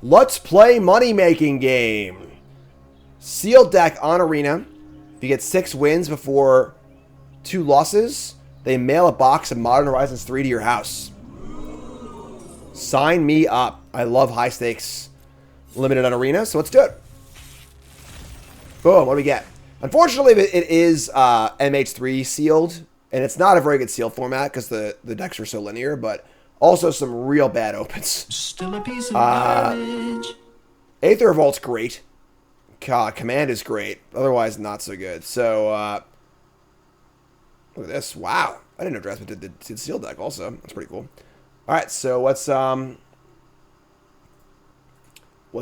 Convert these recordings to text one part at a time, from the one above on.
Let's play money-making game. Sealed deck on Arena. If you get 6 wins before 2 losses, they mail a box of Modern Horizons 3 to your house. Sign me up. I love high stakes. Limited on Arena, so let's do it. Boom, what do we get? Unfortunately, it is MH3 sealed, and it's not a very good sealed format because the decks are so linear, but also some real bad opens. Still a piece of garbage. Aether Revolt's great. Command is great. Otherwise, not so good. So, look at this. Wow. I didn't know Dressman did the sealed deck also. That's pretty cool. All right, so let's look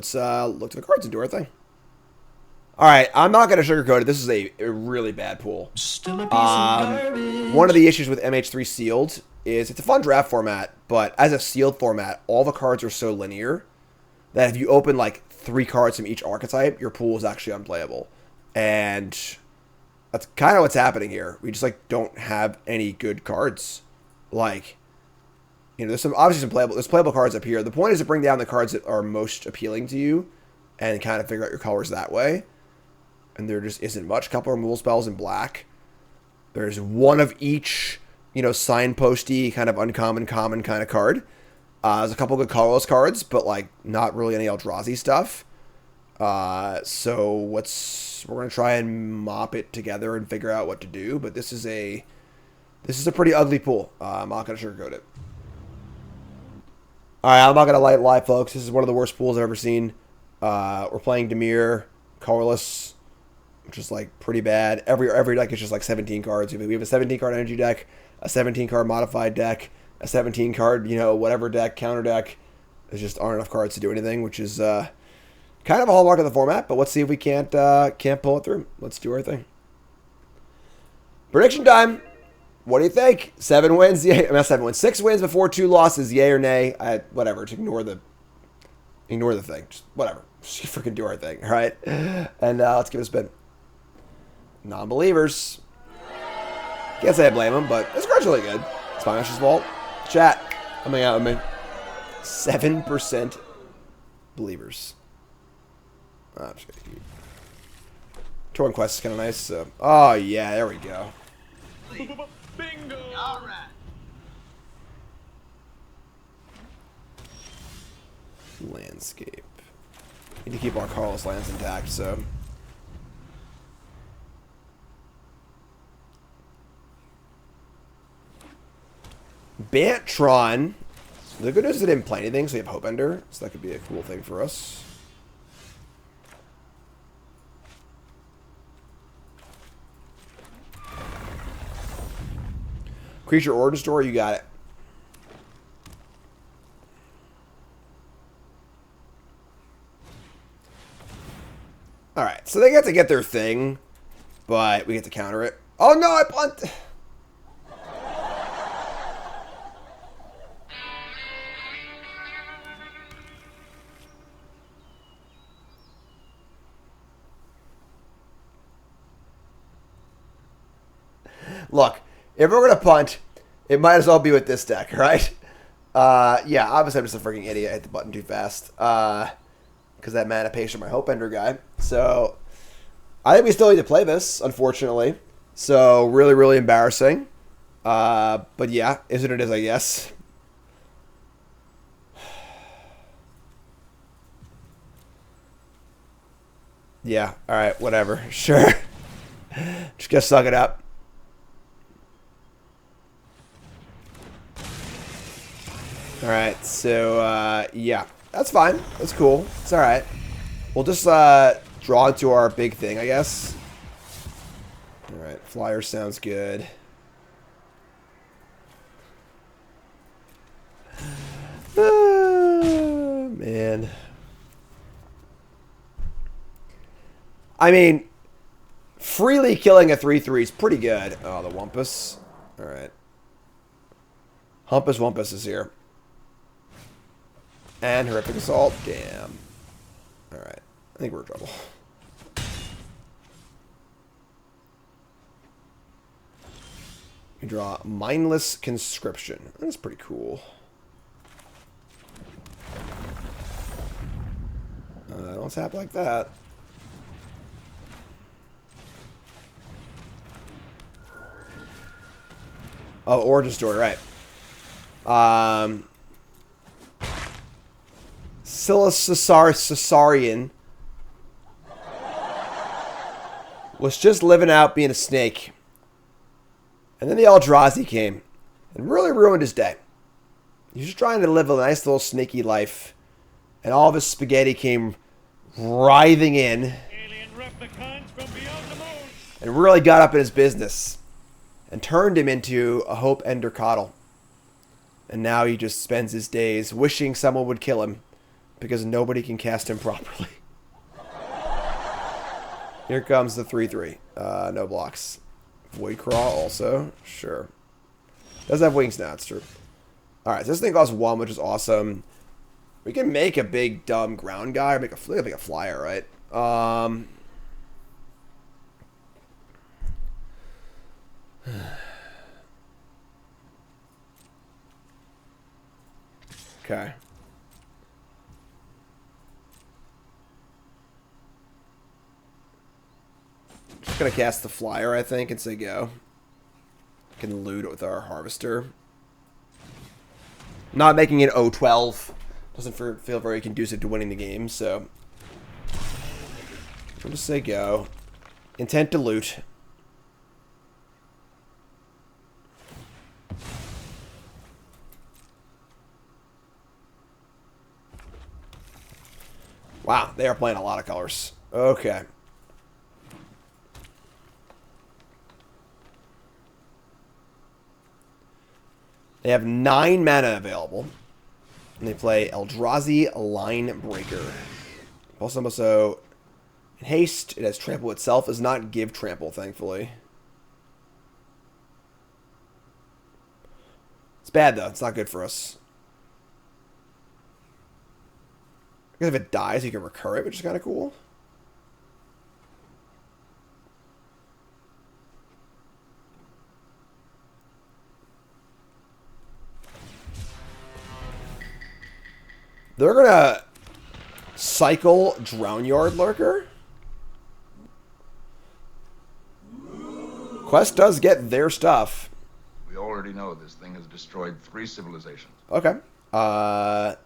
to the cards and do our thing. All right, I'm not going to sugarcoat it. This is a really bad pool. Still a piece of garbage. One of the issues with MH3 sealed is it's a fun draft format, but as a sealed format, all the cards are so linear that if you open like 3 cards from each archetype, your pool is actually unplayable. And that's kind of what's happening here. We just like don't have any good cards. Like, you know, there's obviously some playable cards up here. The point is to bring down the cards that are most appealing to you and kind of figure out your colors that way. And there just isn't much. A couple removal spells in black. There's one of each, you know, signposty, kind of uncommon, common kind of card. There's a couple good colorless cards, but like not really any Eldrazi stuff. So we're gonna try and mop it together and figure out what to do. But this is a pretty ugly pool. I'm not gonna sugarcoat it. All right, I'm not gonna lie, folks. This is one of the worst pools I've ever seen. We're playing Dimir, colorless, which is like pretty bad. Every deck is just like 17 cards. We have a 17 card energy deck, a 17 card modified deck, a 17 card, you know, whatever deck, counter deck. There just aren't enough cards to do anything, which is kind of a hallmark of the format. But let's see if we can't pull it through. Let's do our thing. Prediction time. What do you think? 7 wins? Yay. Not 7 wins. 6 wins before 2 losses. Yay or nay? Whatever. Just ignore the thing. Just whatever. Just freaking do our thing. All right. And let's give it a spin. Non-believers. Can't say I blame them, but this card's really good. It's Finash's fault. Chat, coming out with me. 7% believers. I'm just gonna keep. Torn Quest is kind of nice. So. Oh yeah, there we go. Bingo! All right. Landscape. Need to keep our Carlos lands intact, so. Bantron. The good news is it didn't play anything, so we have Hope Ender, so that could be a cool thing for us. Creature Origin Story, you got it. Alright, so they get to get their thing, but we get to counter it. Oh no, I punt! Look, if we're going to punt, it might as well be with this deck, right? Yeah, obviously I'm just a freaking idiot. I hit the button too fast. Because that mana patient, my Hope Ender guy. So, I think we still need to play this, unfortunately. So, really, really embarrassing. But yeah, is what it is, I guess. Yeah, alright, whatever. Sure. Just gotta suck it up. Alright, so, yeah. That's fine. That's cool. It's alright. We'll just, draw into our big thing, I guess. Alright, Flyer sounds good. Man. I mean, freely killing a 3/3 is pretty good. Oh, the Wumpus. Alright. Humpus Wumpus is here. And Horrific Assault. Damn. Alright. I think we're in trouble. We draw Mindless Conscription. That's pretty cool. Don't tap like that. Oh, origin story, right. Caesarian was just living out being a snake. And then the Eldrazi came and really ruined his day. He was just trying to live a nice little snaky life. And all of his spaghetti came writhing in and really got up in his business and turned him into a Hope Ender Coddle. And now he just spends his days wishing someone would kill him because nobody can cast him properly. Here comes the 3/3. No blocks. Void Crawl also. Sure. Does have wings now, it's true. Alright, so this thing costs 1, which is awesome. We can make a big dumb ground guy or make a flyer, right? Okay. Just gonna cast the flyer, I think, and say go. Can loot it with our harvester. Not making it 0-12. Doesn't feel very conducive to winning the game, so we'll just say go. Intent to loot. Wow, they are playing a lot of colors. Okay. They have 9 mana available. And they play Eldrazi Line Breaker. Also, in haste, it has trample itself. Does not give trample, thankfully. It's bad, though. It's not good for us. Because if it dies, you can recur it, which is kind of cool. They're going to cycle Drownyard Lurker. Quest does get their stuff. We already know this thing has destroyed 3 civilizations. Okay. +5.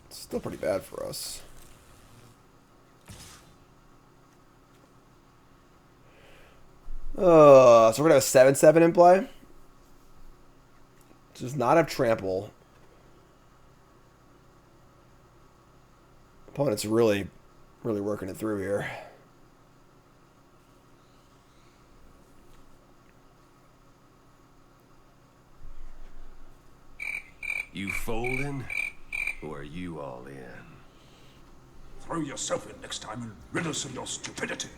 It's still pretty bad for us. So we're going to have 7/7 in play. Does not have trample. Opponent's really working it through here. You folding? Or are you all in? Throw yourself in next time and rid us of your stupidity.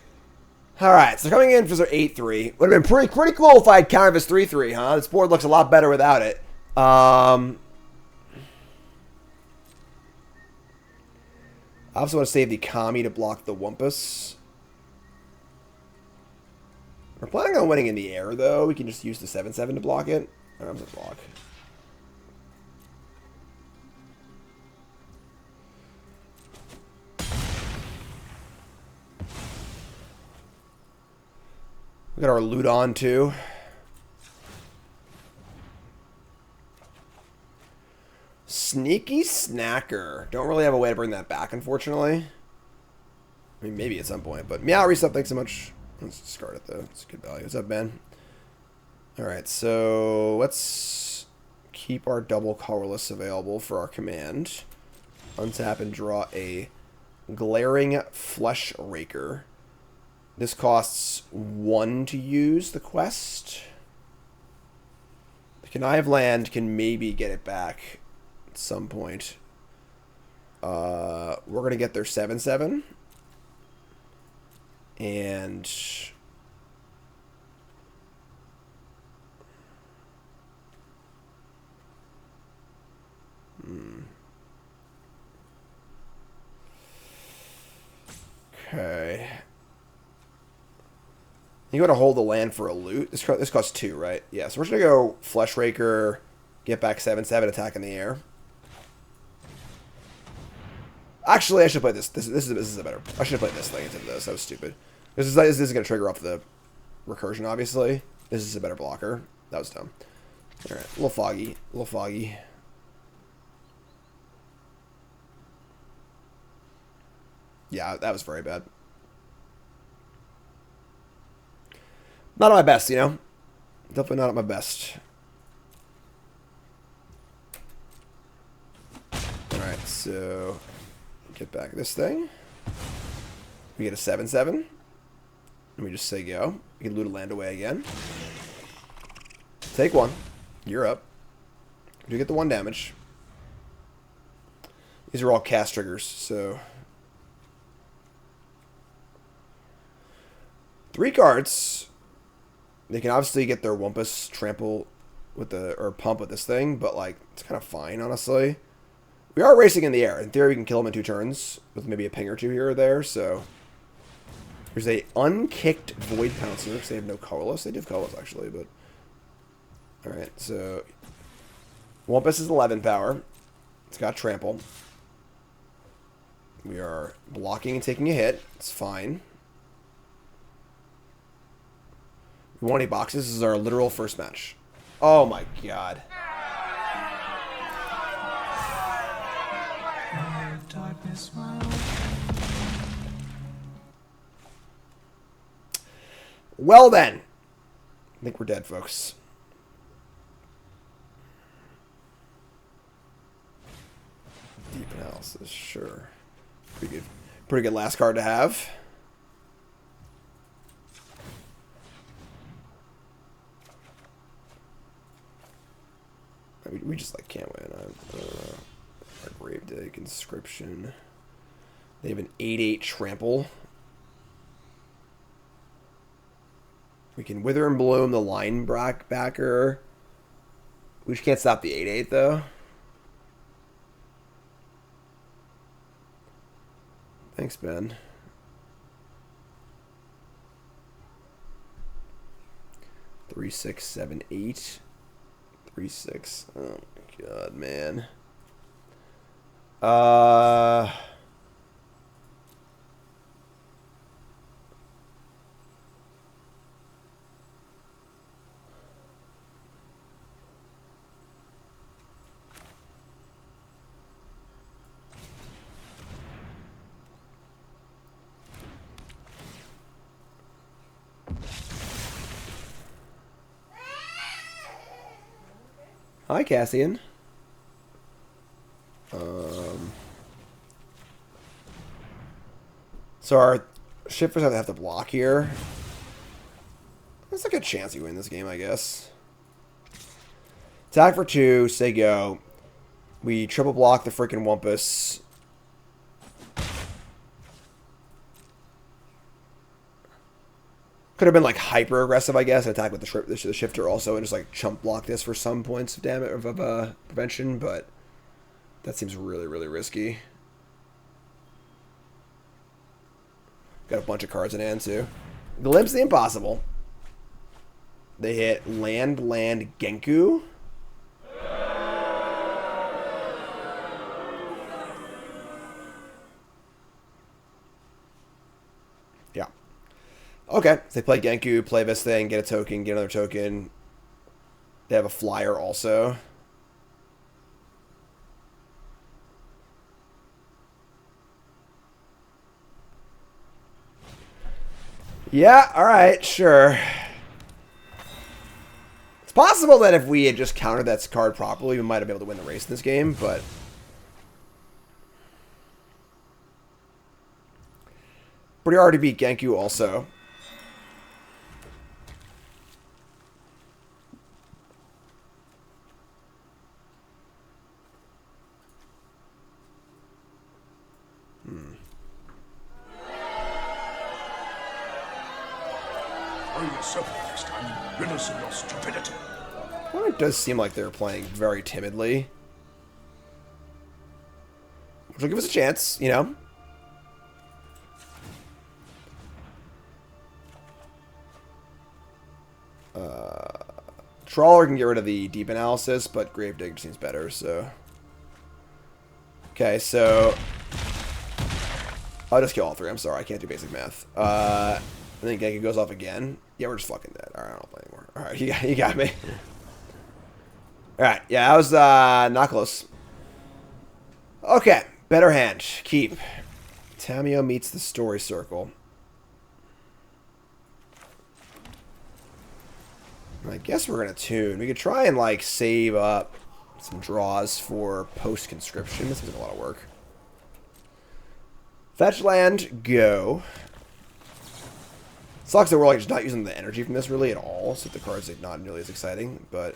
Alright, so coming in for their 8/3. Would have been pretty cool if I had countered this 3/3, huh? This board looks a lot better without it. I also want to save the Kami to block the Wumpus. We're planning on winning in the air, though. We can just use the 7/7 to block it. I'm going to block. We got our loot on, too. Sneaky Snacker. Don't really have a way to bring that back, unfortunately. I mean, maybe at some point, but Meow Reset, thanks so much. Let's discard it, though. It's good value. What's up, Ben? Alright, so let's keep our double colorless available for our command. Untap and draw a Glaring Flesh Raker. This costs 1 to use the quest. The Connive Land can maybe get it back at some point. We're going to get their 7/7. And okay. You want to hold the land for a loot. This costs 2, right? Yeah, so we're just going to go Flesh Raker, get back 7/7, attack in the air. Actually, I should play this. This is a better. I should have played this thing instead of this. That was stupid. This is going to trigger off the recursion, obviously. This is a better blocker. That was dumb. All right, a little foggy. A little foggy. Yeah, that was very bad. Not at my best, you know? Definitely not at my best. Alright, so get back this thing. We get a 7/7. And we just say go. We can loot a land away again. Take 1. You're up. You get the 1 damage. These are all cast triggers, so 3 cards. They can obviously get their Wumpus trample with or pump with this thing, but like it's kind of fine, honestly. We are racing in the air. In theory, we can kill them in 2 turns with maybe a ping or 2 here or there. So there's a unkicked Void Pouncer because they have no colorless. They do have colorless actually, but all right. So Wumpus is 11 power. It's got trample. We are blocking and taking a hit. It's fine. We won 8 boxes. This is our literal first match. Oh my god. Well then. I think we're dead, folks. Deep analysis, sure. Pretty good. Pretty good last card to have. We just like can't win. I don't know. Our Grave Dig, Conscription. They have an 8/8 trample. We can Wither and Bloom the linebacker. We just can't stop the 8/8 though. Thanks, Ben. Three, 6, 7, 8. 3, 6. Oh my god, man. Hi, Cassian. So our shippers have to block here. There's a good chance you win this game, I guess. Attack for 2, say go. We triple block the freaking Wumpus. Could have been like hyper aggressive, I guess, and attack with the shifter also, and just like chump block this for some points of damage of prevention, but that seems really, really risky. Got a bunch of cards in hand too. Glimpse the impossible. They hit land, Genku. Yeah. Okay, so they play Genku, play this thing, get a token, get another token. They have a flyer also. Yeah, alright, sure. It's possible that if we had just countered that card properly, we might have been able to win the race in this game, but pretty hard to beat Genku also. Next time and rid us of your stupidity. Well, it does seem like they're playing very timidly. Which will give us a chance, you know? Trawler can get rid of the deep analysis, but Gravedigger seems better, so... Okay, so... I'll just kill all three. I'm sorry, I can't do basic math. I think Genki goes off again. Yeah, we're just fucking dead. Alright, I don't play anymore. Alright, you got me. Alright, yeah, that was not close. Okay, better hand. Keep. Tamio meets the story circle. I guess we're going to tune. We could try and, like, save up some draws for post-conscription. This seems like a lot of work. Fetch land, go. Sucks that we're, like, just not using the energy from this really at all, so the card's, like, not nearly as exciting, but...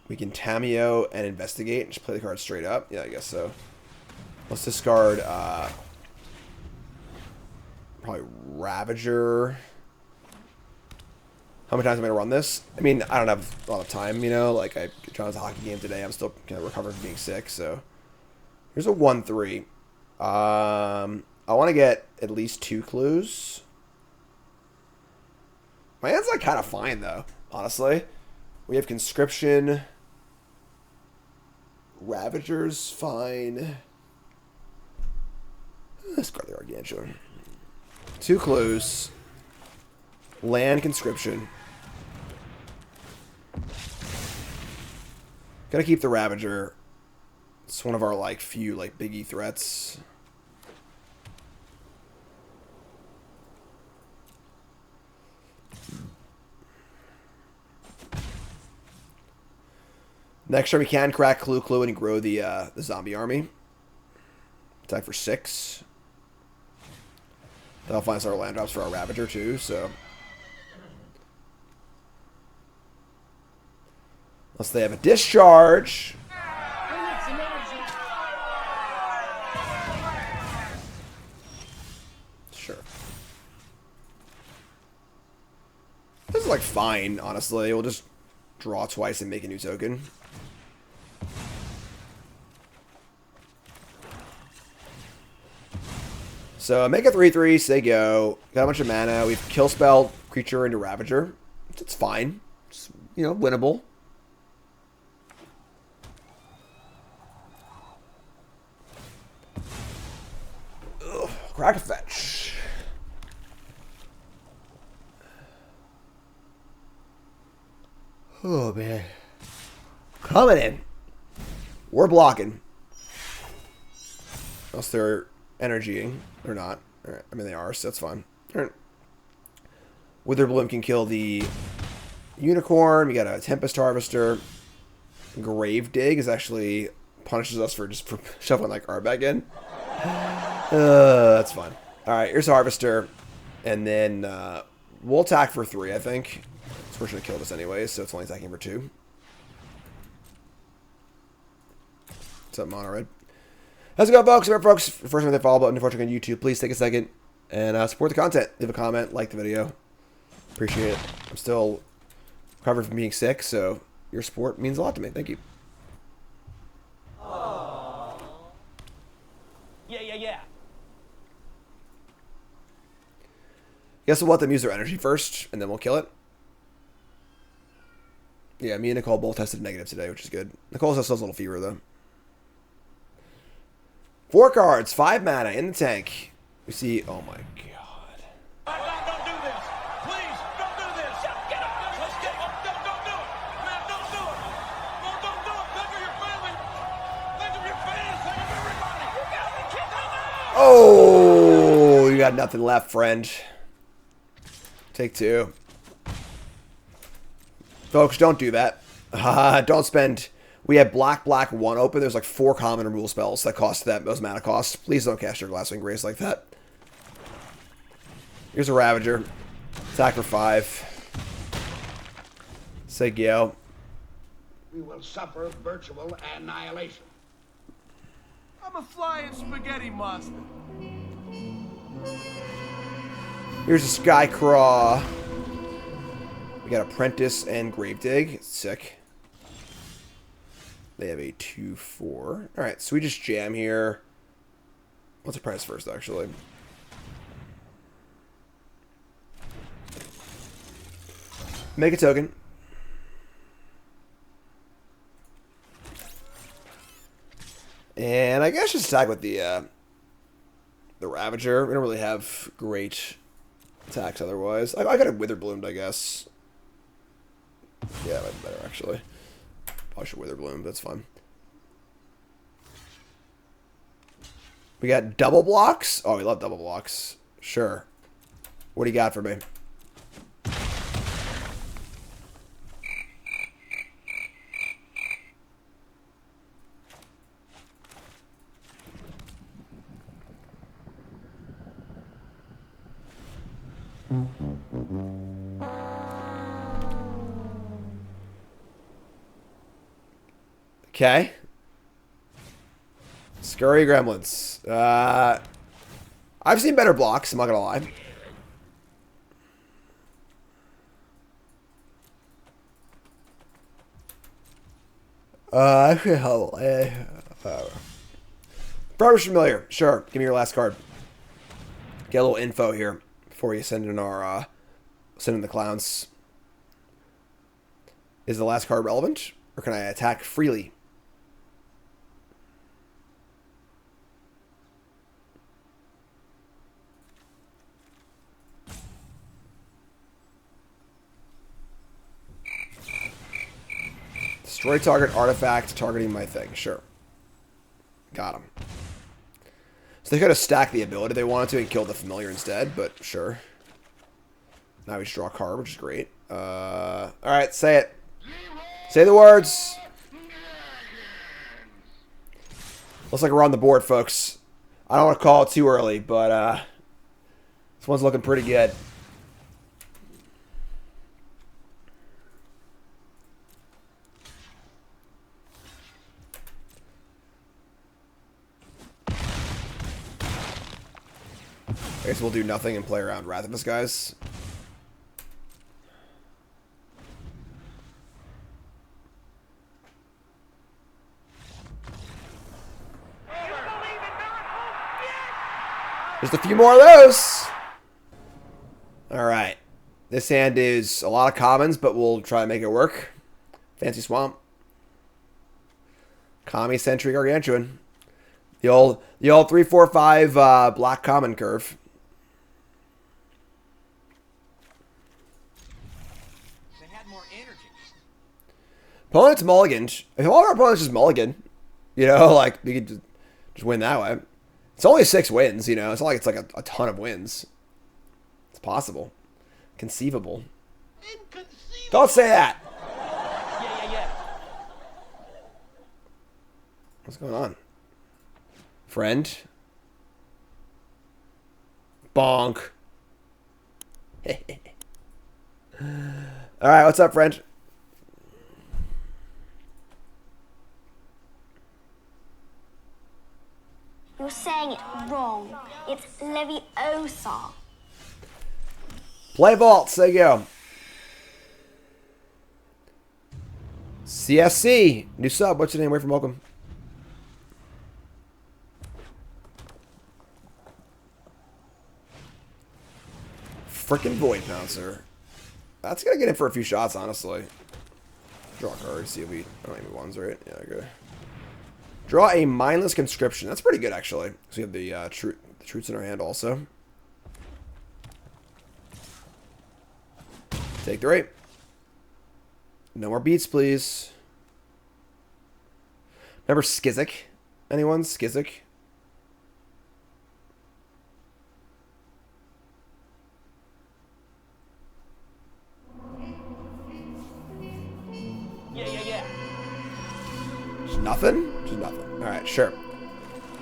We can Tamio and investigate and just play the card straight up. Yeah, I guess so. Let's discard, probably Ravager... How many times am I going to run this? I mean, I don't have a lot of time, you know? Like, I tried a hockey game today. I'm still kind of recovering from being sick, so... Here's a 1-3. I want to get at least 2 clues. My hand's, like, kind of fine, though, honestly. We have Conscription. Ravager's fine. Discard the Gargantuan. 2 clues. Land Conscription. Gotta keep the Ravager. It's one of our, like, few, like, biggie threats. Next turn we can crack Clue and grow the zombie army. Attack for 6. That'll find us our land drops for our Ravager too, so... Unless they have a discharge. Sure. This is like fine, honestly. We'll just draw twice and make a new token. So make a 3/3, say go. Got a bunch of mana. We've kill spell creature into Ravager. It's fine. It's, you know, winnable. Crack a fetch. Oh, man. Coming in. We're blocking. Unless they're energying. Or not. Alright, I mean, they are, so that's fine. Alright. Witherbloom can kill the Unicorn. We got a Tempest Harvester. Grave Dig is actually punishes us for just for shuffling like art back in. That's fun. Alright, here's Harvester. And then we'll attack for 3, I think. So we're going to kill this anyways, so it's only attacking for 2. What's up, Mono Red? How's it going, folks? Remember, folks, first time hit the follow button if you're watching on YouTube, please take a second and support the content. Leave a comment, like the video. Appreciate it. I'm still recovered from being sick, so your support means a lot to me. Thank you. Aww. Yeah. Guess we'll let them use their energy first, and then we'll kill it. Yeah, me and Nicole both tested negative today, which is good. Nicole still has a little fever, though. 4 cards, 5 mana in the tank. We see, oh my god. Don't do this. Please, don't do this. Get up. Let's get up. Don't do it. Man, don't do it. No, don't do it. Think of your family. Think of your fans. Think of everybody. You got me kicked out. Oh, you got nothing left, friend. Take 2. Folks, don't do that. Don't spend... We have black 1 open. There's like 4 common and rule spells that cost those mana costs. Please don't cast your Glasswing Grace like that. Here's a Ravager. Attack for 5. Say Gale. We will suffer virtual annihilation. I'm a flying spaghetti monster. Here's a Skycraw. We got Apprentice and Gravedig. Sick. They have a 2/4. Alright, so we just jam here. What's the price first, actually? Make a token. And I guess just attack with the Ravager. We don't really have great attacks otherwise. I got it Witherbloomed, I guess. Yeah, that might be better, actually. Probably should Witherbloom, that's fine. We got double blocks? Oh, we love double blocks. Sure. What do you got for me? Okay. Scurry Gremlins. I've seen better blocks, I'm not gonna lie. Brother's Familiar. Sure. Give me your last card. Get a little info here before you send in our send in the clowns. Is the last card relevant? Or can I attack freely? Destroy target artifact targeting my thing. Sure. Got him. So they could have stacked the ability they wanted to and killed the familiar instead, but sure. Now we just draw a card, which is great. Alright, say it. Say the words. Looks like we're on the board, folks. I don't want to call it too early, but this one's looking pretty good. I guess we'll do nothing and play around Wrath of Us, guys. Just a few more of those. Alright. This hand is a lot of commons, but we'll try to make it work. Fancy Swamp. Kami Sentry Gargantuan. The old 3-4-5 black common curve. Opponent's mulliganed. If all of our opponents just mulligan, you know, like, we could just win that way. It's only 6 wins, you know. It's not like it's like a ton of wins. It's possible. Conceivable. Inconceivable. Don't say that. Yeah. What's going on? Friend? Bonk. Alright, what's up, friend? You're saying it wrong. It's Leviosa. Play Vault, say go. CSC. New sub. What's your name? Where from? Welcome. Frickin' Void Pouncer. That's gonna get in for a few shots, honestly. Draw a card, see if we... I don't need ones, right? Yeah, okay. Draw a Mindless Conscription. That's pretty good, actually. So we have the Truths in our hand also. Take 3. No more beats, please. Remember Skizzik? Anyone? Skizzik? Yeah. Just nothing? Just nothing. Alright, sure.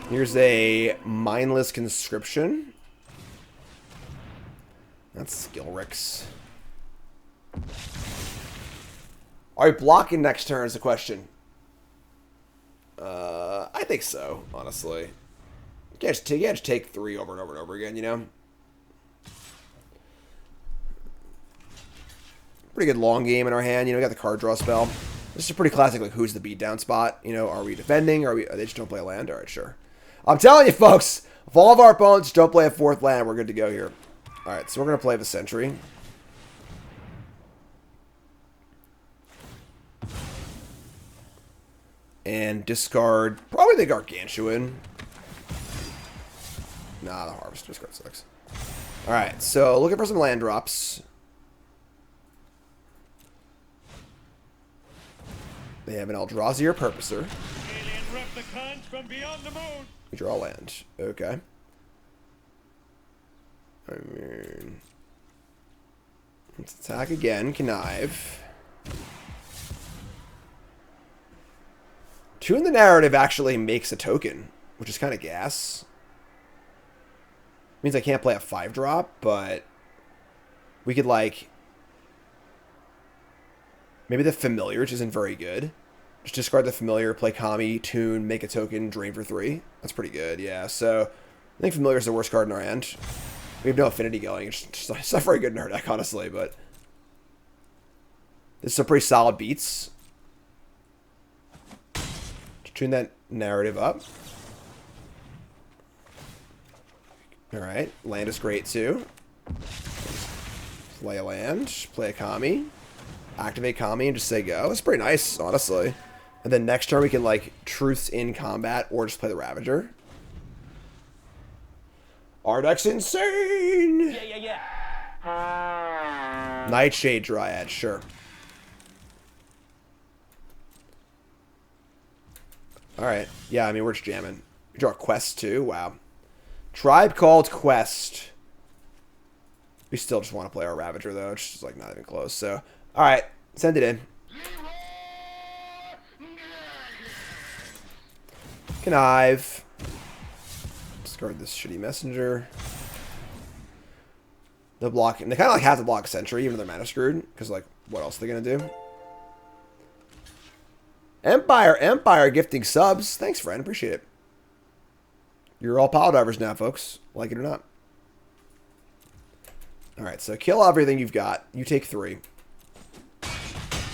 Here's a Mindless Conscription. That's Skillrix. Are you blocking next turn is the question. I think so, honestly. You can't just take 3 over and over and over again, you know? Pretty good long game in our hand. You know, we got the card draw spell. This is a pretty classic, like, who's the beatdown spot? You know, are we defending? Are they just don't play a land? Alright, sure. I'm telling you, folks, if all of our opponents don't play a 4th land, we're good to go here. Alright, so we're going to play the Sentry. And discard probably the Gargantuan. Nah, the Harvest. Discard 6. Alright, so looking for some land drops. They have an Eldrazi Purposer. Alien replicants from beyond the moon. We draw land. Okay. I mean, let's attack again. Connive. 2 in the narrative actually makes a token, which is kind of gas. Means I can't play a 5-drop, but we could, like, maybe the Familiars isn't very good. Just discard the Familiar, play Kami, tune, make a token, drain for 3. That's pretty good, yeah. So I think Familiar is the worst card in our hand. We have no affinity going. It's not very good in our deck, honestly, but this is some pretty solid beats. Just tune that narrative up. Alright, land is great too. Play a land, play a Kami, activate Kami, and just say go. It's pretty nice, honestly. And then next turn we can, like, Truths in combat or just play the Ravager. Our deck's insane! Yeah. Nightshade Dryad, sure. Alright, yeah, I mean, we're just jamming. We draw a Quest too, wow. Tribe called Quest. We still just want to play our Ravager, though. It's just, like, not even close. So, alright. Send it in. Connive. Discard this shitty messenger. They'll block. And they kind of, like, have to block Sentry, even though they're mana screwed. Because, like, what else are they going to do? Empire gifting subs. Thanks, friend. Appreciate it. You're all pile drivers now, folks. Like it or not. Alright, so kill everything you've got. You take 3.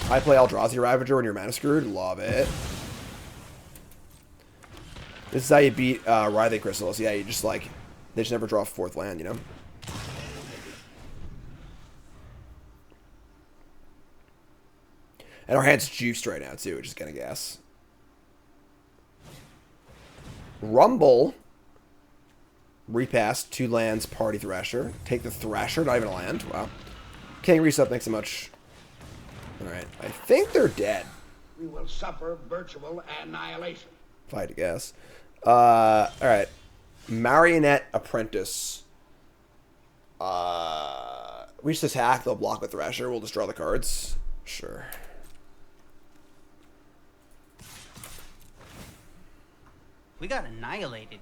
I play Eldrazi Ravager when you're mana screwed. Love it. This is how you beat Writhing Crystals. Yeah, you just, like, they just never draw a 4th land, you know? And our hand's juiced right now, too, which is kind of gas. Rumble. Repass, 2 lands, Party Thrasher. Take the Thrasher, not even a land. Wow. King Resup, thanks so much. Alright, I think they're dead. We will suffer virtual annihilation. If I had to guess. Alright. Marionette Apprentice. We just attack, they'll block with Thrasher, we'll just draw the cards. Sure. We got annihilated.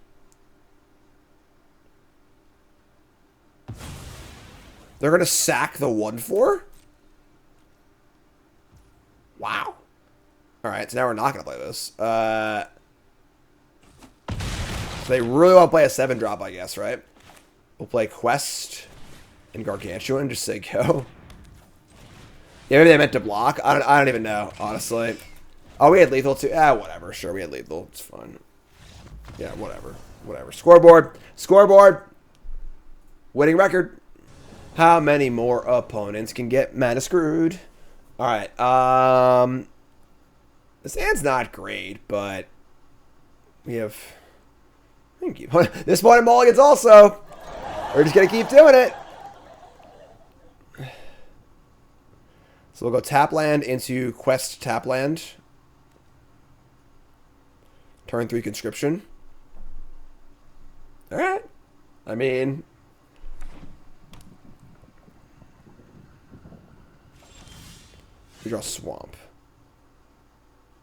They're going to sack the 1/4? Wow. Alright, so now we're not going to play this. So they really want to play a 7-drop, I guess, right? We'll play Quest and Gargantuan, just say go. Yeah, maybe they meant to block. I don't even know, honestly. Oh, we had lethal too? Ah, whatever. Sure, we had lethal. It's fine. Yeah, whatever. Whatever. Scoreboard. Scoreboard. Winning record. How many more opponents can get mana screwed? Alright, this hand's not great, but we have... We can keep on. This one in mulligans also. We're just going to keep doing it. So we'll go tap land into Quest tap land. Turn 3 conscription. Alright. I mean... We draw Swamp.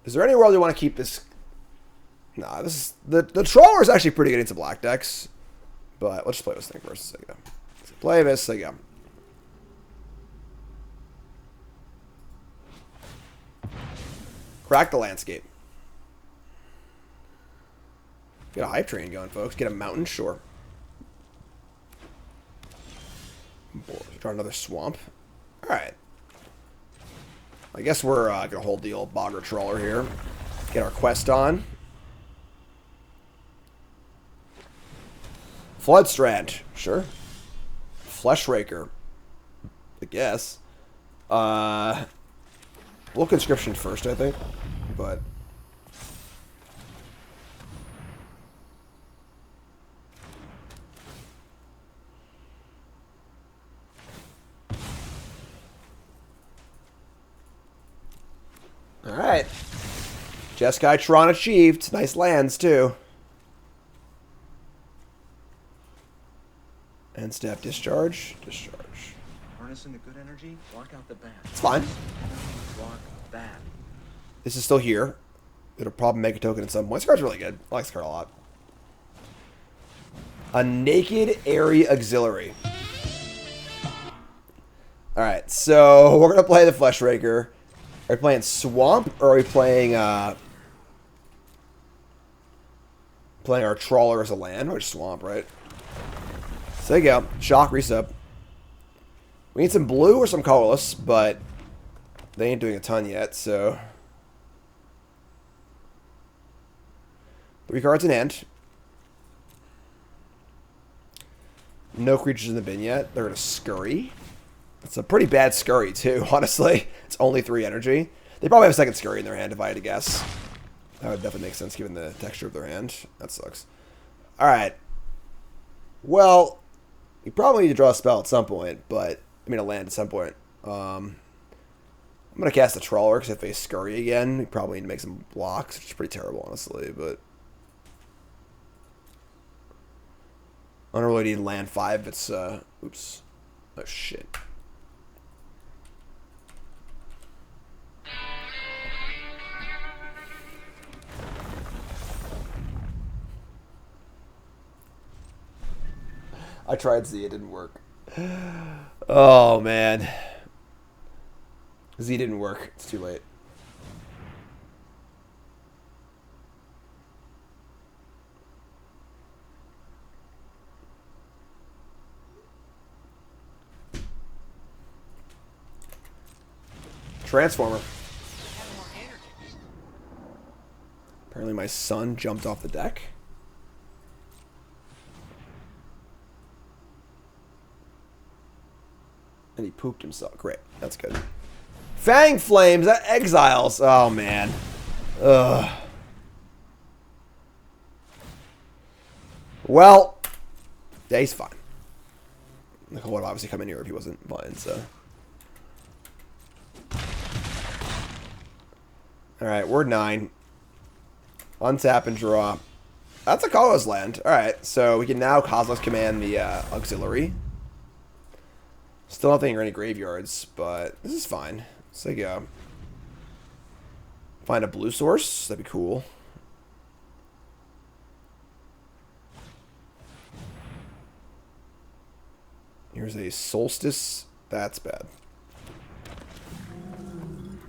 Is there any world you want to keep this? Nah, this is the Trawler is actually pretty good into black decks, but let's just play this thing first. So go. Play this. So go. Crack the landscape. Get a hype train going, folks. Get a mountain, sure. Draw another Swamp. All right. I guess we're going to hold the old Bogger Trawler here. Get our quest on. Floodstrand. Sure. Fleshraker. I guess. We'll conscription first, I think. But Alright. Jeskai Tron achieved. Nice lands, too. End step, discharge. Discharge. Harnessing the good energy, block out the bad. It's fine. Block bad. This is still here. It'll probably make a token at some point. This card's really good. I like this card a lot. A Naked Airy Auxiliary. Alright, so we're going to play the Fleshraker. Are we playing Swamp, or are we playing playing our Trawler as a land? Or Swamp, right? So there you go. Shock, resub. We need some blue or some colorless, but they ain't doing a ton yet, so... 3 cards in hand. No creatures in the bin yet. They're going to scurry. It's a pretty bad scurry, too, honestly. It's only 3 energy. They probably have a second scurry in their hand, if I had to guess. That would definitely make sense, given the texture of their hand. That sucks. Alright. Well, you probably need to draw a spell at some point, but... I mean, a land at some point. I'm going to cast a Trawler, because if they scurry again, we probably need to make some blocks, which is pretty terrible, honestly, but... I don't really need land 5. It's, oops. Oh, shit. I tried Z, it didn't work. Oh, man. Z didn't work. It's too late. Transformer. Apparently my son jumped off the deck. And he pooped himself. Great. That's good. Fang Flames. That exiles. Oh, man. Ugh. Well. Yeah, he's fine. Nicole would obviously come in here if he wasn't fine, so... Alright, we're 9. Untap and draw. That's a colorless land. Alright, so we can now Cosmos command the auxiliary. Still not thinking any graveyards, but this is fine. So there you go. Find a blue source. That'd be cool. Here's a Solstice. That's bad.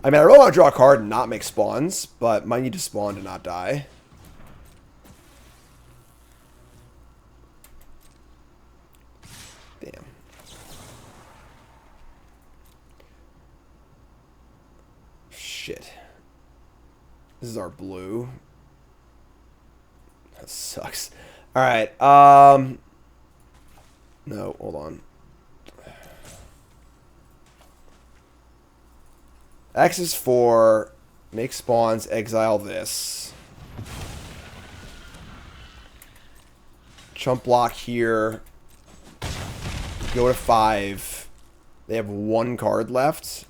I mean, I really want to draw a card and not make spawns, but might need to spawn to not die. Damn. Shit. This is our blue. That sucks. Alright, no, hold on. X is 4. Make spawns. Exile this. Chump block here. Go to 5. They have 1 card left.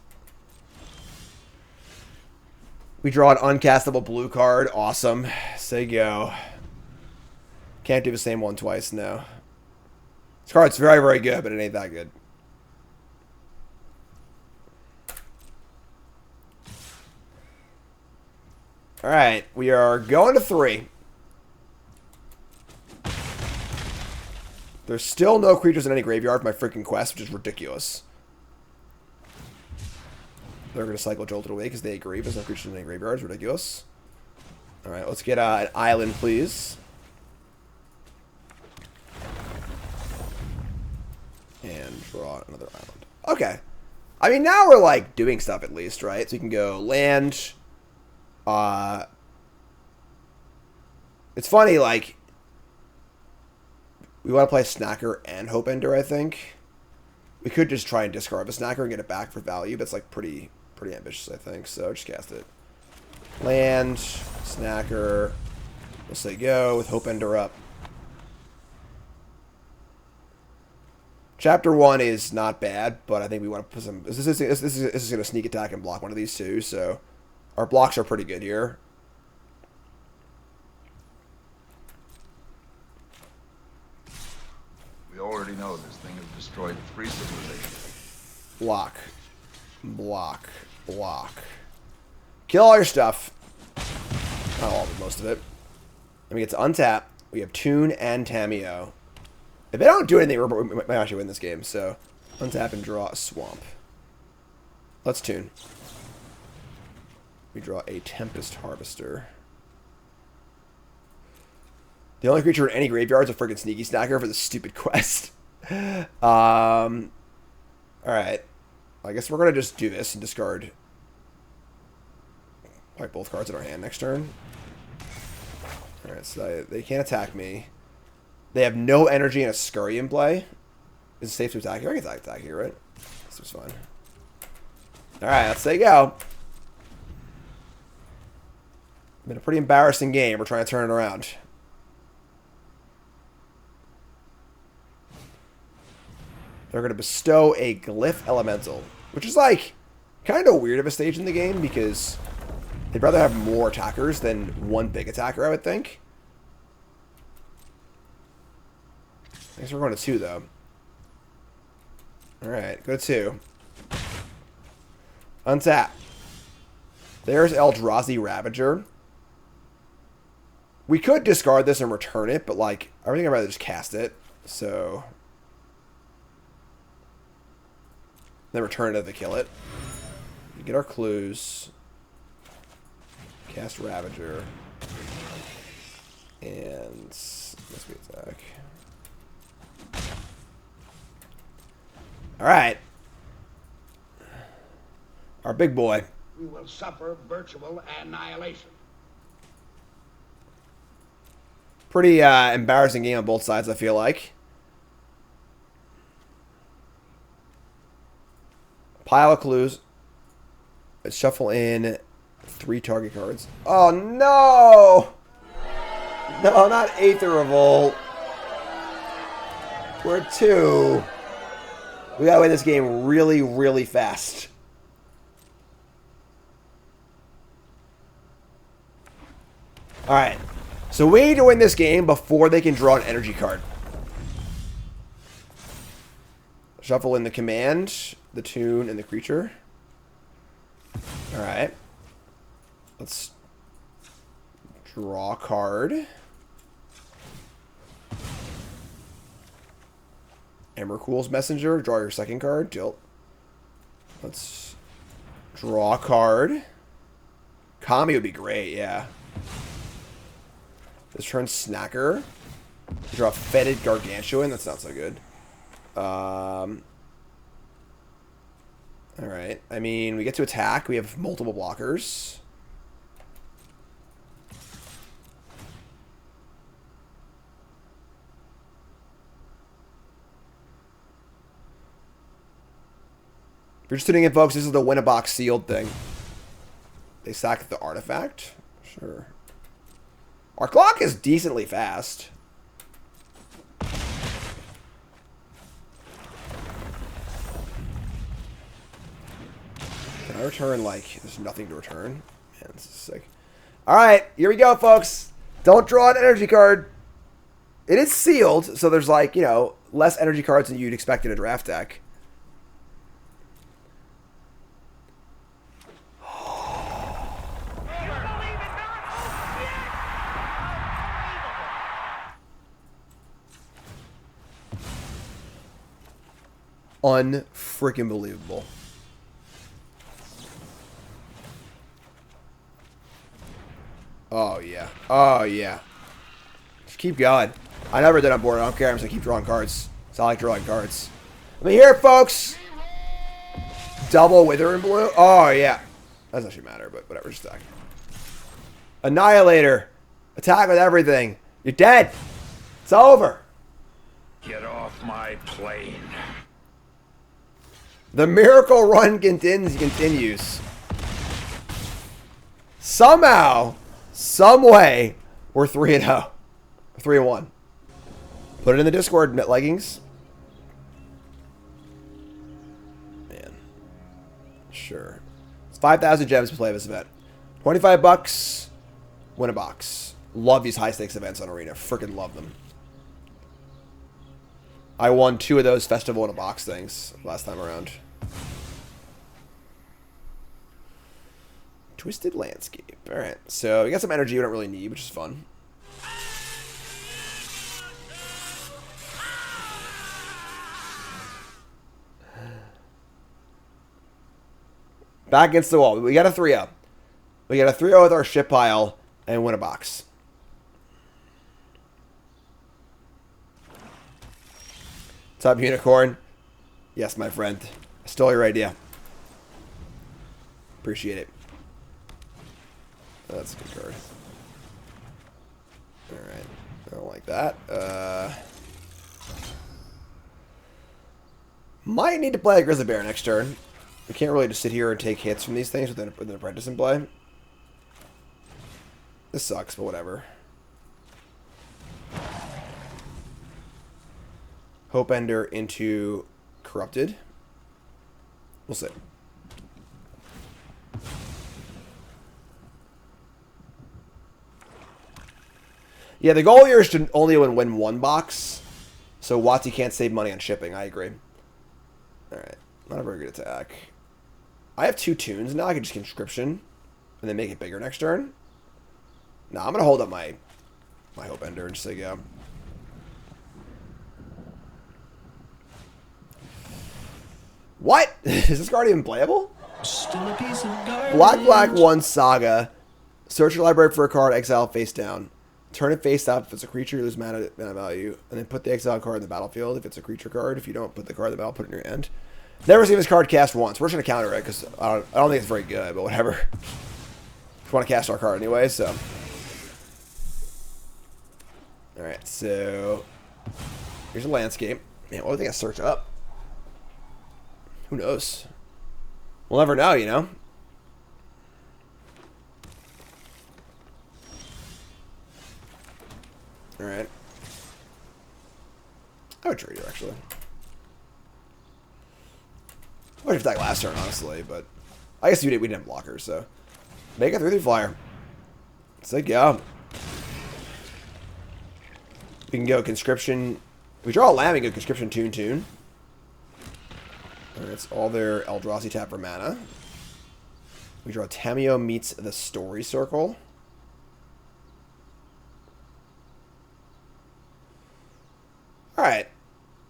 We draw an uncastable blue card. Awesome. Say go. Can't do the same one twice, no. This card's very, very good, but it ain't that good. Alright, we are going to 3. There's still no creatures in any graveyard for my freaking quest, which is ridiculous. They're going to cycle Jolted away because they agree. There's no creatures in any graveyards. Ridiculous. Alright, let's get an island, please. And draw another island. Okay. I mean, now we're, like, doing stuff at least, right? So you can go land... it's funny, like, we want to play Snacker and Hope Ender, I think. We could just try and discard the Snacker and get it back for value, but it's, like, pretty ambitious, I think, so just cast it. Land, Snacker, we'll say go with Hope Ender up. Chapter 1 is not bad, but I think we want to put some... This is going to sneak attack and block one of these two, so... Our blocks are pretty good here. We already know this thing has destroyed 3 civilizations. Block. Block. Block. Kill all your stuff. Not all of it, most of it. Then we get to untap. We have Toon and Tameo. If they don't do anything, we might actually win this game. So, untap and draw a Swamp. Let's Toon. We draw a Tempest Harvester. The only creature in any graveyard is a freaking Sneaky Snacker for this stupid quest. Alright. I guess we're going to just do this and discard like both cards in our hand next turn. Alright, so they can't attack me. They have no energy and a Scurry in play. Is it safe to attack here? I can attack here, right? This was fine. Alright, let's say go. Been a pretty embarrassing game. We're trying to turn it around. They're going to bestow a Glyph Elemental, which is like kind of weird of a stage in the game because they'd rather have more attackers than one big attacker, I would think. I guess we're going to 2, though. Alright, go to 2. Untap. There's Eldrazi Ravager. We could discard this and return it, but like, I think I'd rather just cast it. So then return it if they kill it. We get our clues. Cast Ravager. And let's be attack. Alright. Our big boy. We will suffer virtual annihilation. Pretty embarrassing game on both sides, I feel like. Pile of clues. Let's shuffle in 3 target cards. Oh, no! No, not Aether Revolt. We're 2. We gotta win this game really, really fast. Alright. So we need to win this game before they can draw an energy card. Shuffle in the command, the Toon, and the creature. Alright. Let's draw a card. Emrakul's Messenger. Draw your second card. Tilt. Let's draw a card. Kami would be great, yeah. This turn Snacker. Draw a Fetid Gargantuan. That's not so good. Alright. I mean, we get to attack. We have multiple blockers. If you're just tuning in, folks, this is the win-a-box sealed thing. They sack the artifact? Sure. Our clock is decently fast. Can I return, like, there's nothing to return? Man, this is sick. Alright, here we go, folks. Don't draw an energy card. It is sealed, so there's, like, you know, less energy cards than you'd expect in a draft deck. Unfreaking believable. Oh, yeah. Oh, yeah. Just keep going. I never did on board. I don't care. I'm just going to keep drawing cards. It's not like drawing cards. Let me hear it, folks. Double Wither and Blue. Oh, yeah. That doesn't actually matter, but whatever. Just attack. Annihilator. Attack with everything. You're dead. It's over. Get off my plane. The miracle run continues. Somehow, some way, we're 3-0. 3-1. Put it in the Discord, Net Leggings. Man. Sure. It's 5,000 gems to play this event. $25. Win a box. Love these high stakes events on Arena. Freaking love them. I won 2 of those festival in a box things last time around. Twisted Landscape. Alright, so we got some energy we don't really need, which is fun. Back against the wall. We got a 3-0. We got a 3-0 with our ship pile and win a box. What's up, Unicorn? Yes, my friend. I stole your idea. Appreciate it. That's a good card. Alright. I don't like that. Might need to play a Grizzly Bear next turn. We can't really just sit here and take hits from these things with an Apprentice in play. This sucks, but whatever. Hope Ender into Corrupted. We'll see. Yeah, the goal here is to only win 1 box. So WotC can't save money on shipping. I agree. Alright. Not a very good attack. I have 2 tunes now. I can just Conscription and then make it bigger next turn. No, I'm going to hold up my Hope Ender and just say go. What? Is this card even playable? Black 1 Saga. Search your library for a card, exile face down. Turn it face up if it's a creature, you lose mana value. And then put the exile card in the battlefield if it's a creature card. If you don't put the card in the battle, put it in your hand. Never seen this card cast once. We're just going to counter it because I don't think it's very good, but whatever. Just want to cast our card anyway, so. Alright, so. Here's a landscape. Man, what do they got to search up? Who knows? We'll never know, you know? Alright. I would trade you, actually. I would have attacked last turn, honestly, but I guess we didn't have blockers, so. Make a 3/3 flyer. Say go. We can go Conscription. We draw a land, we can go Conscription, tune. Alright, it's all their Eldrazi tap for mana. We draw Tameo meets the Story Circle. Alright.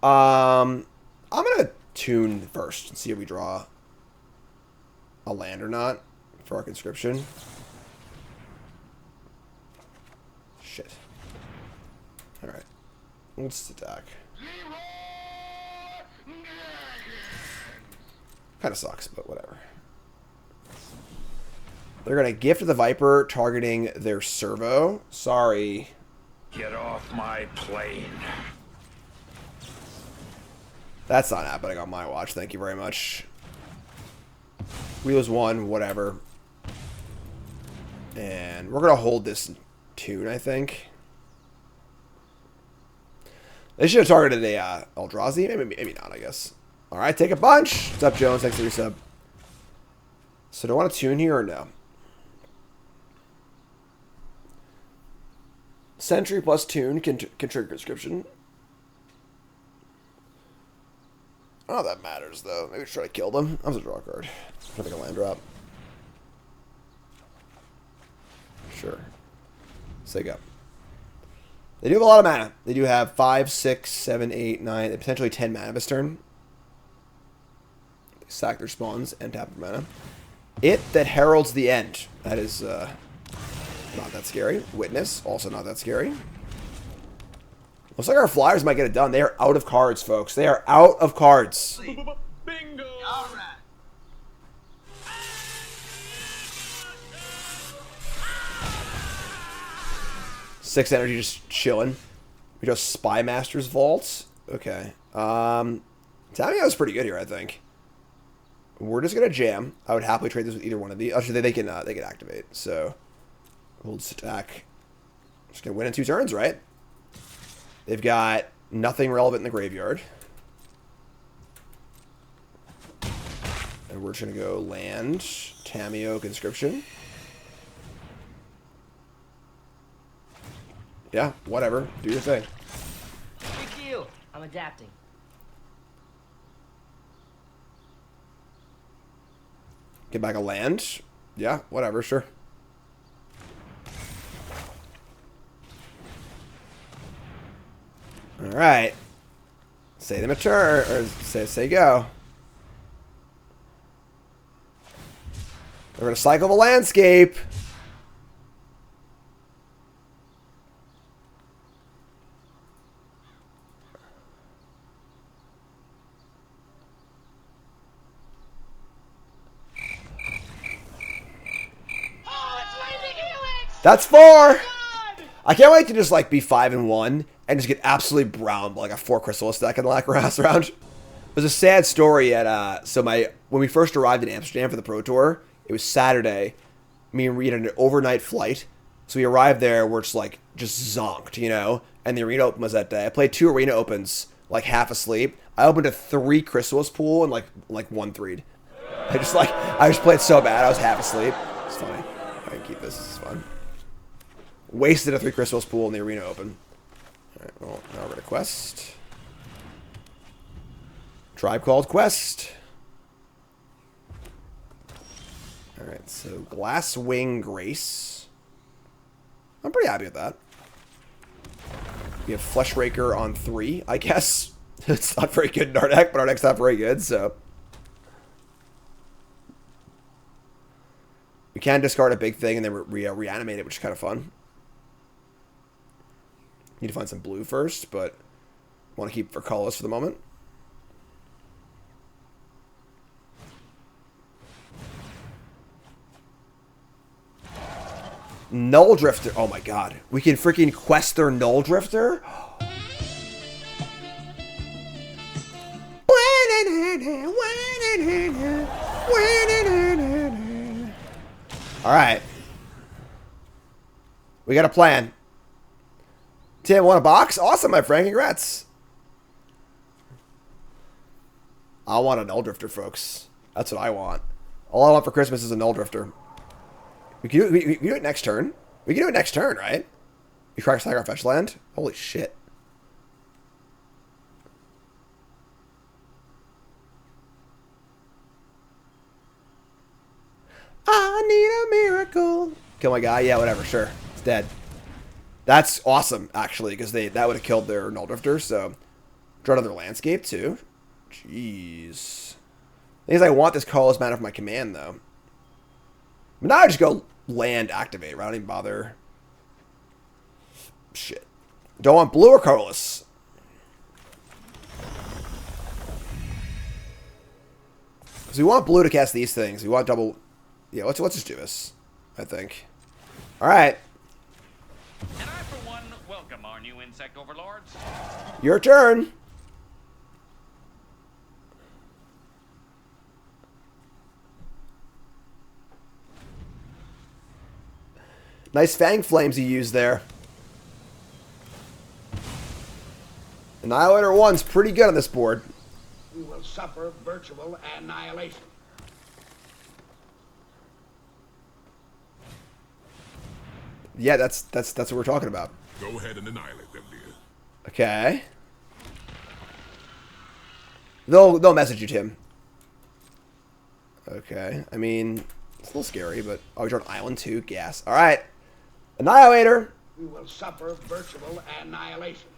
I'm gonna tune first and see if we draw a land or not for our Conscription. Shit. Alright. Let's attack. Kind of sucks, but whatever. They're going to gift the Viper, targeting their servo. Sorry. Get off my plane. That's not happening on my watch. Thank you very much. We lose 1, whatever. And we're going to hold this tune, I think. They should have targeted a Eldrazi. Maybe not, I guess. Alright, take a bunch. What's up, Jones? Thanks for your sub. So do I want to tune here or no? Sentry plus tune can trigger Conscription. I don't know if that matters, though. Maybe try to kill them. I'm going to draw a card. I think a land drop. Sure. Say go. They do have a lot of mana. They do have 5, 6, 7, 8, 9, potentially 10 mana this turn. They sack their spawns and tap their mana. It that heralds the end. That is not that scary. Witness, also not that scary. Looks like our flyers might get it done. They are out of cards, folks. They are out of cards. Bingo! All right. Six energy just chilling. We just Spy Master's Vault. Okay. Tamiyo's pretty good here, I think. We're just gonna jam. I would happily trade this with either one of these. Actually, they can activate. So we'll just attack. Just gonna win in 2 turns, right? They've got nothing relevant in the graveyard. And we're just gonna go land, Tamiyo, Conscription. Yeah, whatever. Do your thing. Big deal. I'm adapting. Get back a land. Yeah, whatever, sure. Alright. Say them a turn, or say go. We're gonna cycle the landscape. That's 4. I can't wait to just like be 5-1 and just get absolutely browned by like a 4 crystal stack in the last round. There's a sad story at when we first arrived in Amsterdam for the Pro Tour, it was Saturday. Me and Reed had an overnight flight. So we arrived there, we're just zonked, you know? And the arena open was that day. I played 2 arena opens, like half asleep. I opened a 3 Chrysalis pool and like 1-3'd. I just played so bad, I was half asleep. It's funny. I can keep this is fun. Wasted a 3 Chrysalis pool in the arena open. Alright, well, now we're gonna quest. Tribe called quest. Alright, so Glasswing Grace. I'm pretty happy with that. We have Fleshraker on 3, I guess. It's not very good in our deck, but our deck's not very good, so. We can discard a big thing and then reanimate it, which is kind of fun. Need to find some blue first, but want to keep for colorless for the moment. Null Drifter. Oh my god. We can freaking quest their Null Drifter? Alright. We got a plan. Tim, want a box? Awesome, my friend. Congrats. I want a Null Drifter, folks. That's what I want. All I want for Christmas is a Null Drifter. We can do it next turn. We can do it next turn, right? We crack our fetch land? Holy shit. I need a miracle. Kill my guy? Yeah, whatever. Sure. It's dead. That's awesome, actually, because that would have killed their Null Drifter, so. Draw another landscape, too. Jeez. The thing is, I want this colorless mana for my command, though. But now I just go land activate, right? I don't even bother. Shit. Don't want blue or colorless. Because we want blue to cast these things. We want double. Yeah, let's just do this, I think. Alright. And I, for one, welcome our new insect overlords. Your turn. Nice Fang Flames you used there. Annihilator 1's pretty good on this board. You will suffer virtual annihilation. Yeah, that's what we're talking about. Go ahead and annihilate them, dear. Okay. They'll message you, Tim. Okay. I mean, it's a little scary, but oh, we draw an island too. Gas. All right. Annihilator. You will suffer virtual annihilation.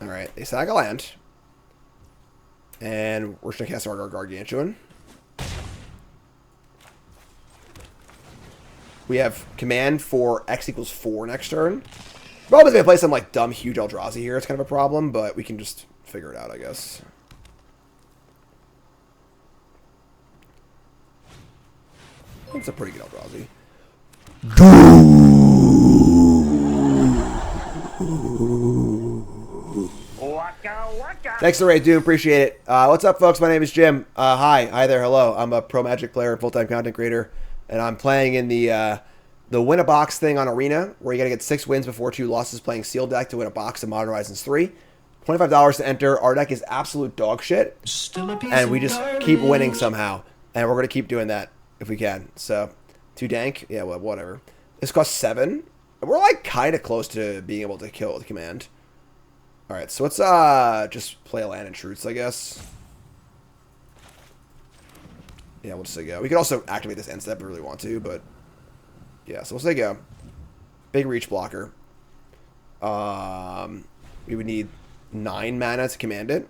All right. They sack a land, and we're just gonna cast our Gargantuan. We have command for X equals 4 next turn. Probably gonna play some like dumb huge Eldrazi here. It's kind of a problem, but we can just figure it out, I guess. It's a pretty good Eldrazi. Thanks for the raid, dude. Appreciate it. What's up, folks? My name is Jim. Hi there. Hello. I'm a pro Magic player and full-time content creator, and I'm playing in the win a box thing on Arena, where you got to get 6 wins before 2 losses playing sealed deck to win a box of Modern Horizons 3. $25 to enter. Our deck is absolute dog shit, and we just keep winning somehow, and we're going to keep doing that if we can. So Too dank? Yeah, well, whatever. This costs 7. We're like kind of close to being able to kill with command. Alright, so let's just play a land and Truths, I guess. Yeah, we'll just say go. We could also activate this end step if we really want to, but yeah, so we'll say go. Big reach blocker. We would need 9 mana to command it.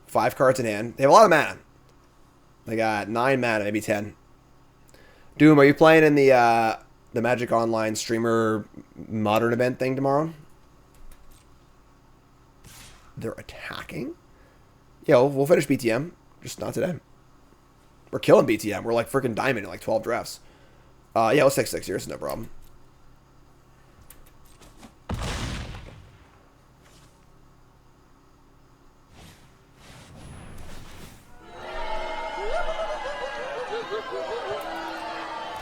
Five cards in hand. They have a lot of mana. They got 9 mana, maybe 10. Doom, are you playing in the Magic Online streamer modern event thing tomorrow? They're attacking? Yeah, we'll finish BTM. Just not today. We're killing BTM. We're like freaking diamond in like 12 drafts. Yeah, let's take 6 here. It's no problem.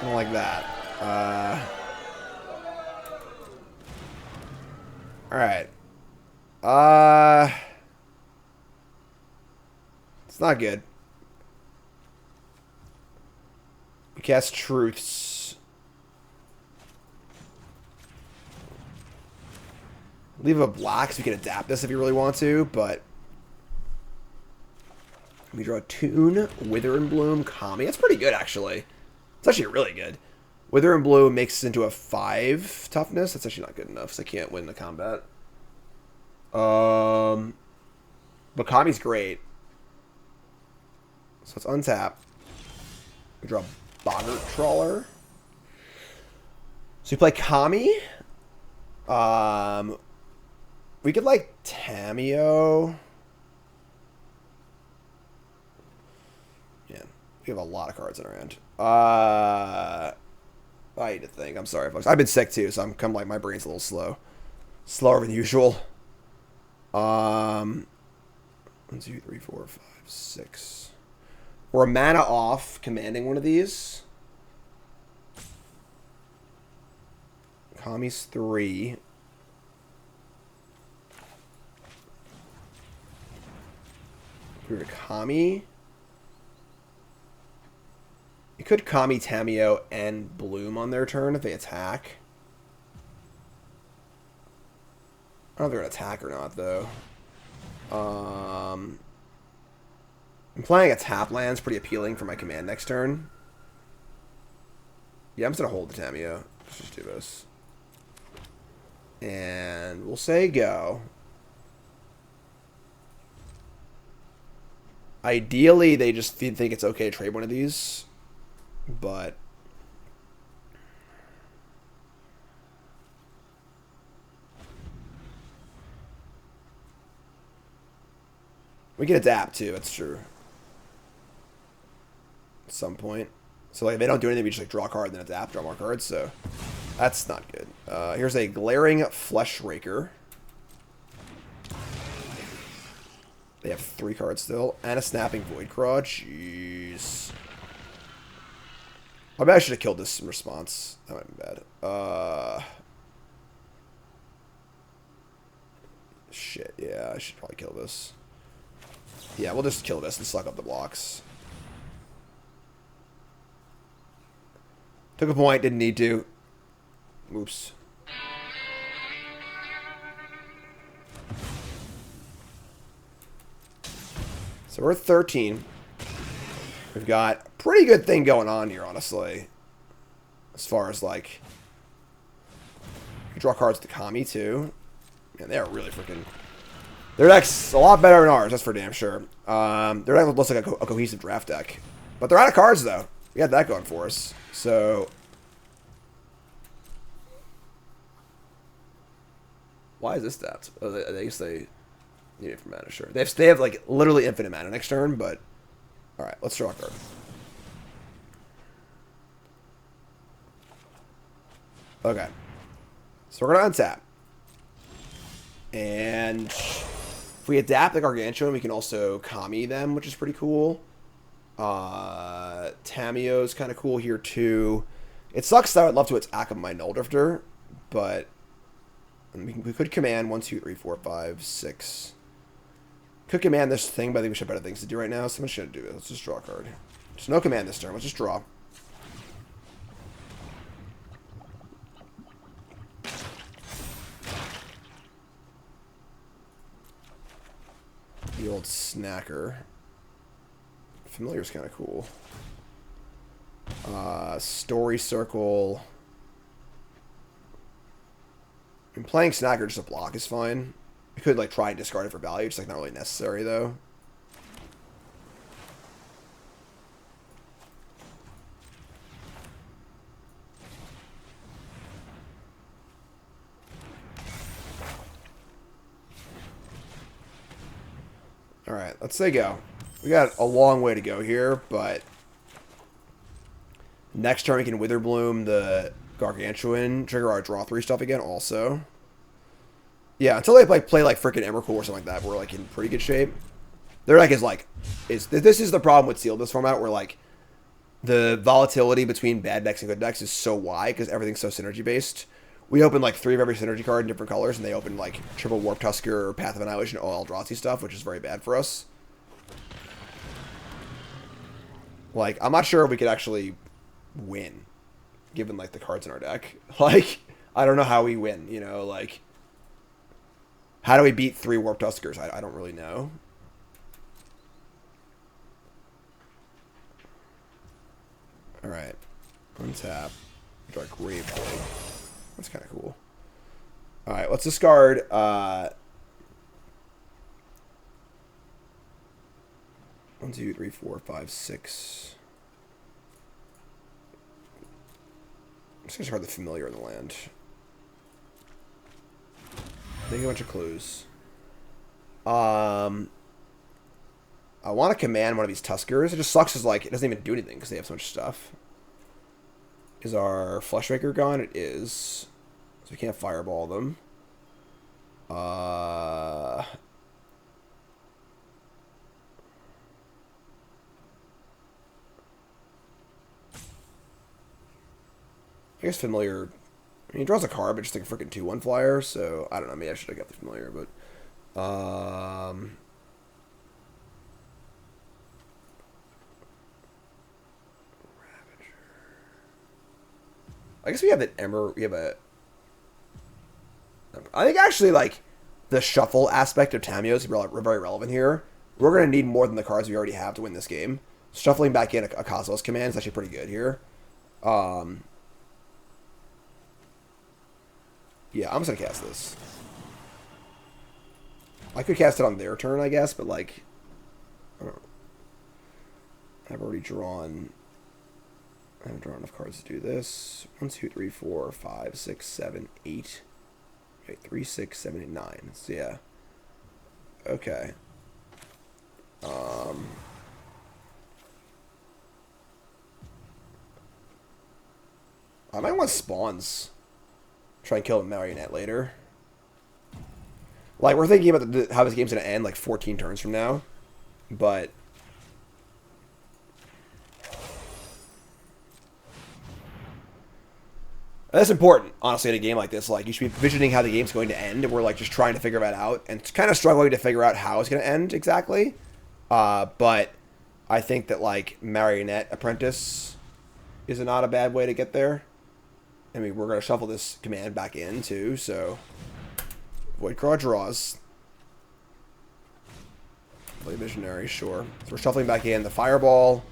I don't like that. Alright. It's not good. We cast Truths. Leave a black so we can adapt this if you really want to, but we draw a Tune, Wither and Bloom, Kami. That's pretty good, actually. It's actually really good. Wither and Bloom makes it into a 5 toughness. That's actually not good enough, so I can't win the combat. But Kami's great. So let's untap. We draw Boggart Trawler. So we play Kami. We could like Tameo. Yeah, we have a lot of cards in our hand. I need to think. I'm sorry, folks. I've been sick too, so I'm kind of like my brain's a little slow. Slower than usual. 1, 2, 3, 4, 5, 6. We're a mana off commanding one of these. Kami's 3. We're Kami. You could Kami, Tameo, and Bloom on their turn if they attack. I don't know if they're going to attack or not, though. I'm playing a tap land's pretty appealing for my command next turn. Yeah, I'm just going to hold the Tameo. Let's just do this. And we'll say go. Ideally, they just think it's okay to trade one of these. But we can adapt too, that's true. At some point. So like if they don't do anything, we just like draw a card, then adapt, draw more cards, so that's not good. Here's a Glaring Flesh Raker. They have 3 cards still. And a Snapping Voidcraw. Jeez. I bet I should have killed this in response. That might be bad. Shit, yeah, I should probably kill this. Yeah, we'll just kill this and suck up the blocks. Took a point, didn't need to. Oops. So we're at 13. We've got a pretty good thing going on here, honestly. As far as, like... You draw cards to Kami, too. Man, they are really freaking... Their deck's a lot better than ours, that's for damn sure. Their deck looks like a cohesive draft deck. But they're out of cards, though. We got that going for us. So... Why is this that? Oh, I guess they need it for mana, sure. They have like, literally infinite mana next turn, but... Alright, let's draw a card. Okay. So we're going to untap. And if we adapt the Gargantuan, we can also Kami them, which is pretty cool. Tameo's kind of cool here, too. It sucks that I would love to attack my Null Drifter, but we could command 1, 2, 3, 4, 5, 6. Could command this thing, but I think we should have better things to do right now. Someone should do it. Let's just draw a card. There's no command this turn. Let's just draw. The old snacker. Familiar's kind of cool. Story circle. I mean, playing snacker just a block is fine. I could like try and discard it for value. It's like not really necessary though. All right, let's say go. We got a long way to go here, but next turn we can Witherbloom the Gargantuan, trigger our draw 3 stuff again also. Yeah, until they like play like freaking Emrakul or something like that, we're like in pretty good shape. Their deck is like, this is the problem with Sealed this format, where like the volatility between bad decks and good decks is so wide because everything's so synergy based. We open like 3 of every synergy card in different colors, and they open like triple Warp Tusker, Path of Annihilation, all Eldrazi stuff, which is very bad for us. Like, I'm not sure if we could actually win, given like the cards in our deck. Like, I don't know how we win, you know, like, how do we beat 3 Warp Tuskers? I don't really know. Alright. Untap. Draw Graveblade. That's kind of cool. Alright, let's discard, 1, 2, 3, 4, 5, 6. I'm just gonna discard the Familiar in the land. Make a bunch of clues. I want to command one of these Tuskers. It just sucks as like it doesn't even do anything because they have so much stuff. Is our Fleshraker gone? It is. So we can't fireball them. I guess Familiar. I mean, he draws a card, but just like a freaking 2/1 flyer. So I don't know. Maybe I should have got the Familiar, but I guess we have an Ember. We have a. I think actually like the shuffle aspect of Tameo is very relevant here. We're gonna need more than the cards we already have to win this game. Shuffling back in a Cosmos command is actually pretty good here. Yeah, I'm just gonna cast this. I could cast it on their turn, I guess, but like, I don't know. I've already drawn. I haven't drawn enough cards to do this. 1, 2, 3, 4, 5, 6, 7, 8. Wait, 3, 6, 7, 8, 9. So yeah. Okay. I might want spawns. Try and kill a Marionette later. Like, we're thinking about how this game's going to end, like, 14 turns from now. But that's important, honestly, in a game like this. Like, you should be envisioning how the game's going to end, and we're, like, just trying to figure that out. And kind of struggling to figure out how it's going to end exactly. But I think that, like, Marionette Apprentice is not a bad way to get there. I mean, we're going to shuffle this command back in, too, so Voidcraw draws. Play Visionary, sure. So we're shuffling back in the Fireball,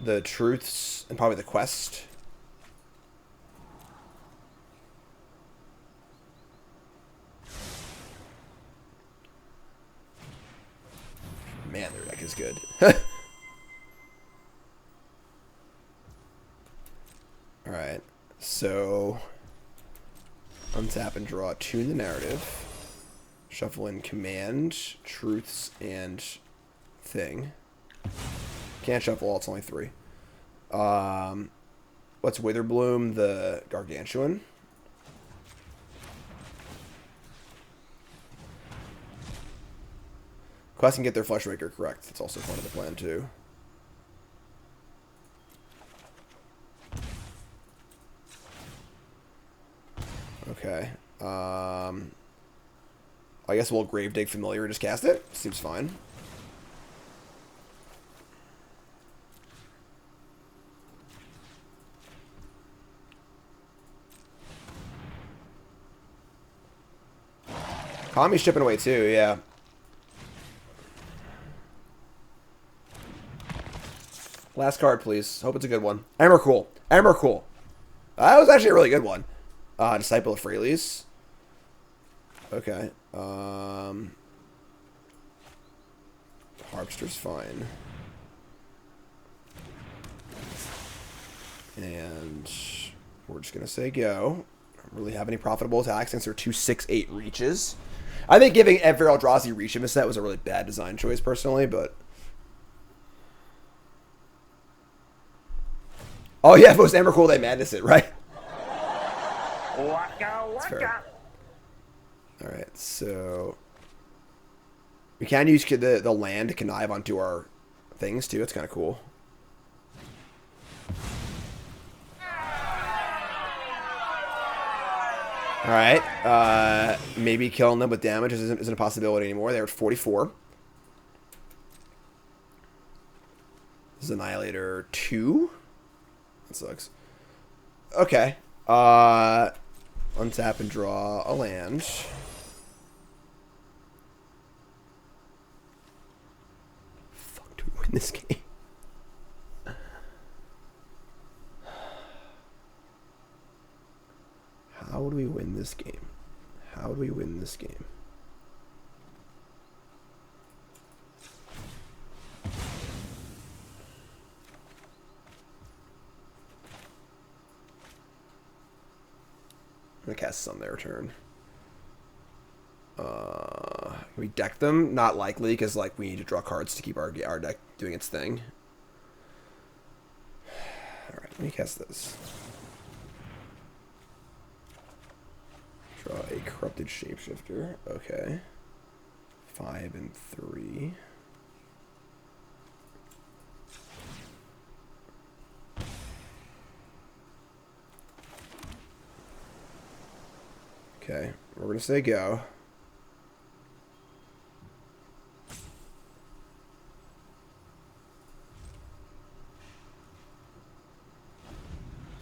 the Truths, and probably the Quest. Man, their deck is good. Alright, so untap and draw, tune the narrative. Shuffle in Command, Truths, and Thing. Can't shuffle all, it's only 3. Let's Witherbloom the Gargantuan. Quest can get their Fleshraker correct. That's also part of the plan, too. Okay. I guess we'll Grave-Dig Familiar and just cast it. Seems fine. Kami's shipping away too, yeah. Last card, please. Hope it's a good one. Emrakul. Emrakul. That was actually a really good one. Disciple of Freyles. Okay. Harpster's fine. And we're just going to say go. Don't really have any profitable attacks since they're 2/6/8 reaches. I think giving Edver Eldrazi Reach a set was a really bad design choice, personally, but... Oh, yeah, if it was Emrakul, they madness it, right? That's fair. Alright, so... We can use the land to connive onto our things, too. It's kind of cool. Alright, maybe killing them with damage isn't a possibility anymore. They're at 44. This is Annihilator 2. That sucks. Okay. Untap and draw a land. Fuck, do we win this game? How do we win this game? How do we win this game? I'm gonna cast this on their turn. We deck them? Not likely, because like we need to draw cards to keep our deck doing its thing. Alright, let me cast this. Draw a Corrupted Shapeshifter. Okay. 5 and 3. Okay, we're gonna say go.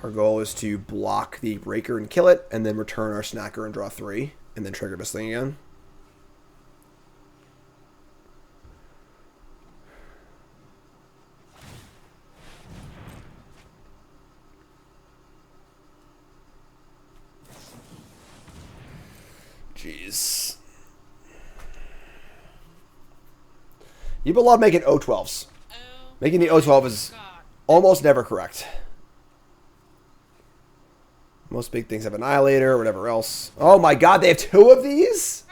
Our goal is to block the Breaker and kill it, and then return our Snacker and draw 3, and then trigger this thing again. Jeez. You love making O12s. Making the O12 is almost never correct. Most big things have Annihilator or whatever else. Oh my god, they have 2 of these?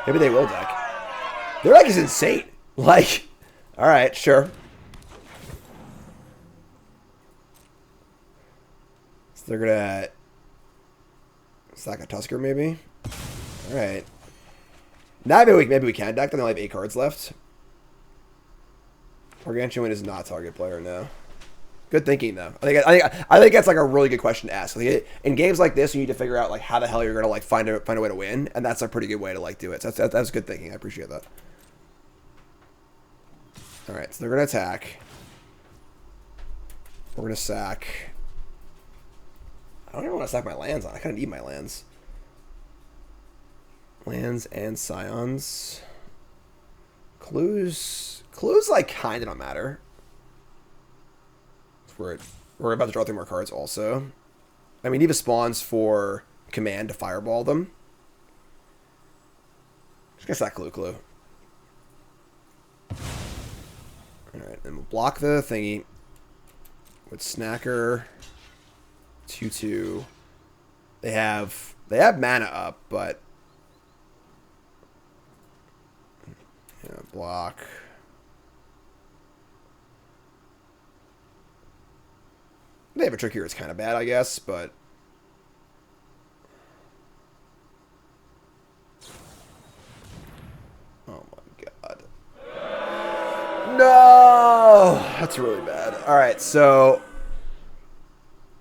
Maybe they will deck. Their deck is insane. Like, alright, sure. So they're gonna stack a Tusker, maybe? Alright. Now maybe we can deck them. They only have 8 cards left. Gargantuan is not target player now. Good thinking, though. I think that's like a really good question to ask. Like, in games like this, you need to figure out like how the hell you're gonna like find a way to win, and that's a pretty good way to like do it. So that's good thinking. I appreciate that. All right, so they're gonna attack. We're gonna sack. I don't even want to sack my lands on. I kind of need my lands. Lands and Scions. Clues like kind of don't matter. We're about to draw 3 more cards also. I mean, Eva spawns for command to fireball them. Just gonna sack Clue. Alright, then we'll block the thingy with Snacker. 2/2. They have mana up, but yeah, block. They have a trick here. It's kind of bad, I guess, but oh my god, no, that's really bad. All right, so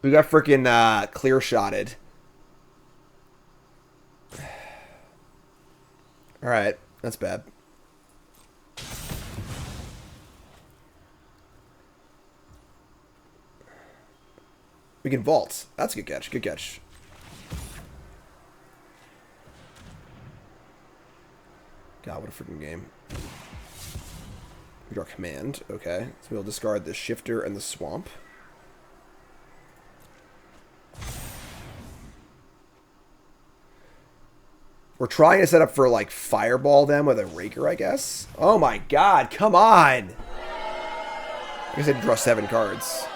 we got freaking clear shotted. Alright, that's bad. We can vault. That's a good catch. Good catch. God, what a freaking game. We draw command. Okay. So we'll discard the shifter and the swamp. We're trying to set up for, like, fireball them with a raker, I guess. Oh my god, come on! I guess I had to draw 7 cards.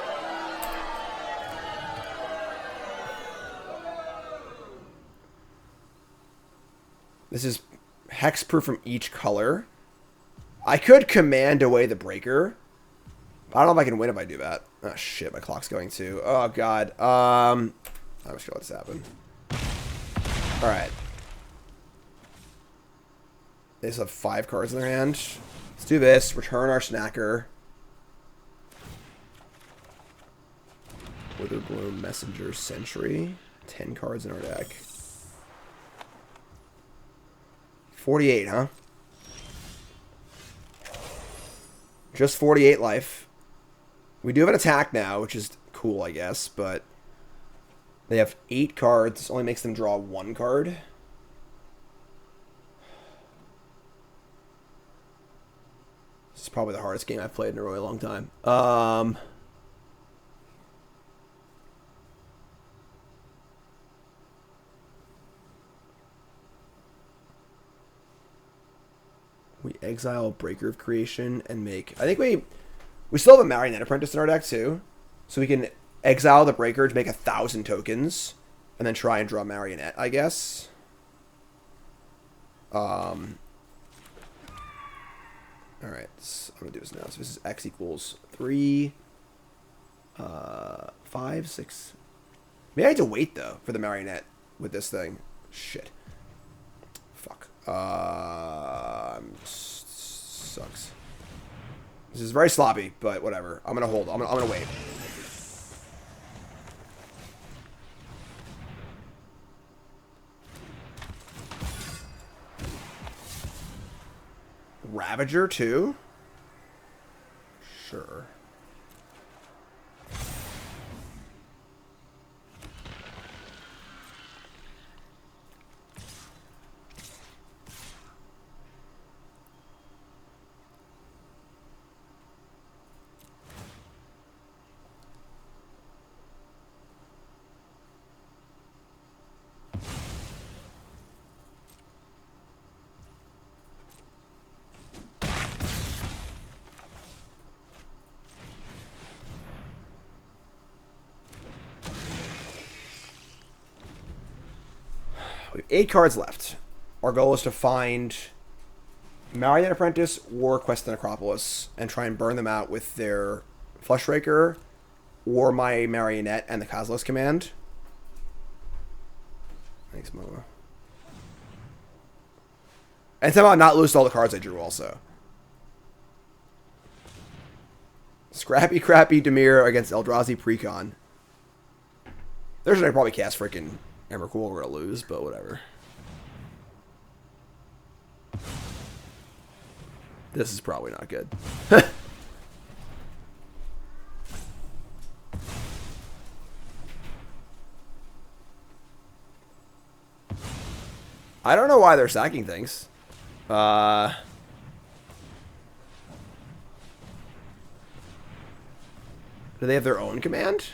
This is hexproof from each color. I could command away the breaker. I don't know if I can win if I do that. Oh shit, my clock's going too. Oh god. I'm just gonna let this happen. Alright. They just have 5 cards in their hand. Let's do this. Return our snacker. Witherbloom Messenger Sentry. 10 cards in our deck. 48, huh? Just 48 life. We do have an attack now, which is cool, I guess, but they have 8 cards. This only makes them draw 1 card. This is probably the hardest game I've played in a really long time. We exile Breaker of Creation and make... I think we still have a Marionette Apprentice in our deck, too. So we can exile the Breaker to make 1,000 tokens. And then try and draw Marionette, I guess. Alright, so I'm going to do this now. So this is X equals 3, 5, 6... Maybe I need to wait, though, for the Marionette with this thing. Shit. Fuck. Sucks. This is very sloppy, but whatever. I'm gonna hold. I'm gonna wait. Ravager too? Sure. We have 8 cards left. Our goal is to find Marionette Apprentice or Quest the Necropolis and try and burn them out with their Flushraker or my Marionette and the Cosmos command. Thanks, Moa. And somehow not lose all the cards I drew also. Scrappy Crappy Demir against Eldrazi Precon. There's I probably cast freaking Emrakul. We're gonna lose, but whatever. This is probably not good. I don't know why they're sacking things. Do they have their own command?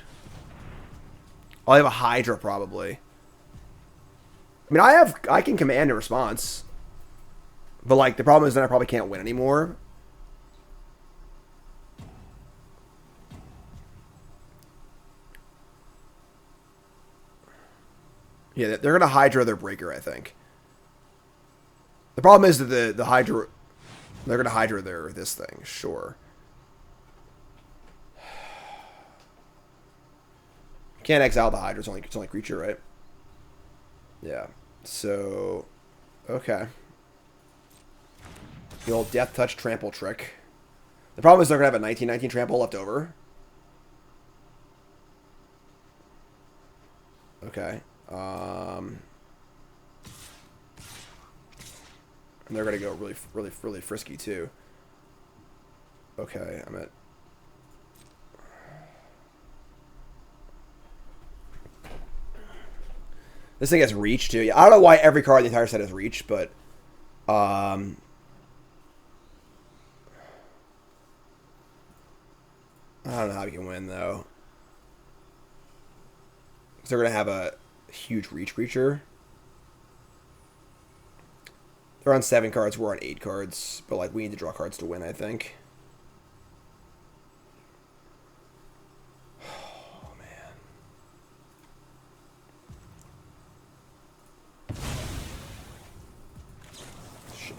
Oh, they have a Hydra, probably. I mean, I can command a response. But, like, the problem is then I probably can't win anymore. Yeah, they're going to Hydra their Breaker, I think. The problem is that the Hydra... They're going to Hydra this thing, sure. Can't exile the Hydra. It's only creature, right? Yeah. So, okay. The old Death Touch Trample trick. The problem is they're going to have a 1919 Trample left over. Okay. Alright. And they're going to go really frisky, too. Okay, I'm at... This thing has reach, too. Yeah, I don't know why every card in the entire set has reach, but... I don't know how we can win, though. They're going to have a huge reach creature. They're on 7 cards. We're on 8 cards. But, like, we need to draw cards to win, I think. Oh, man. Shit.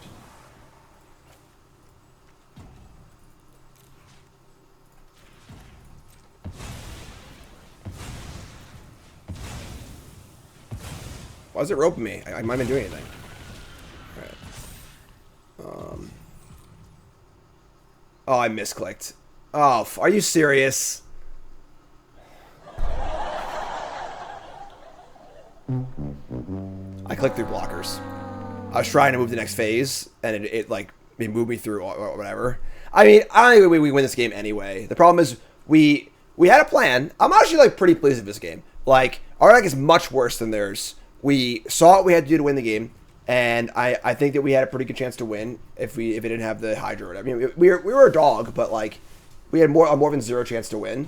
Why is it roping me? I might have been doing anything. Oh, I misclicked. Oh, are you serious? I clicked through blockers. I was trying to move the next phase, and it moved me through or whatever. I mean, I don't think we win this game anyway. The problem is we had a plan. I'm actually like pretty pleased with this game. Like, our deck is much worse than theirs. We saw what we had to do to win the game. And I think that we had a pretty good chance to win if it didn't have the Hydra or whatever. I mean, we were a dog, but like we had more than zero chance to win.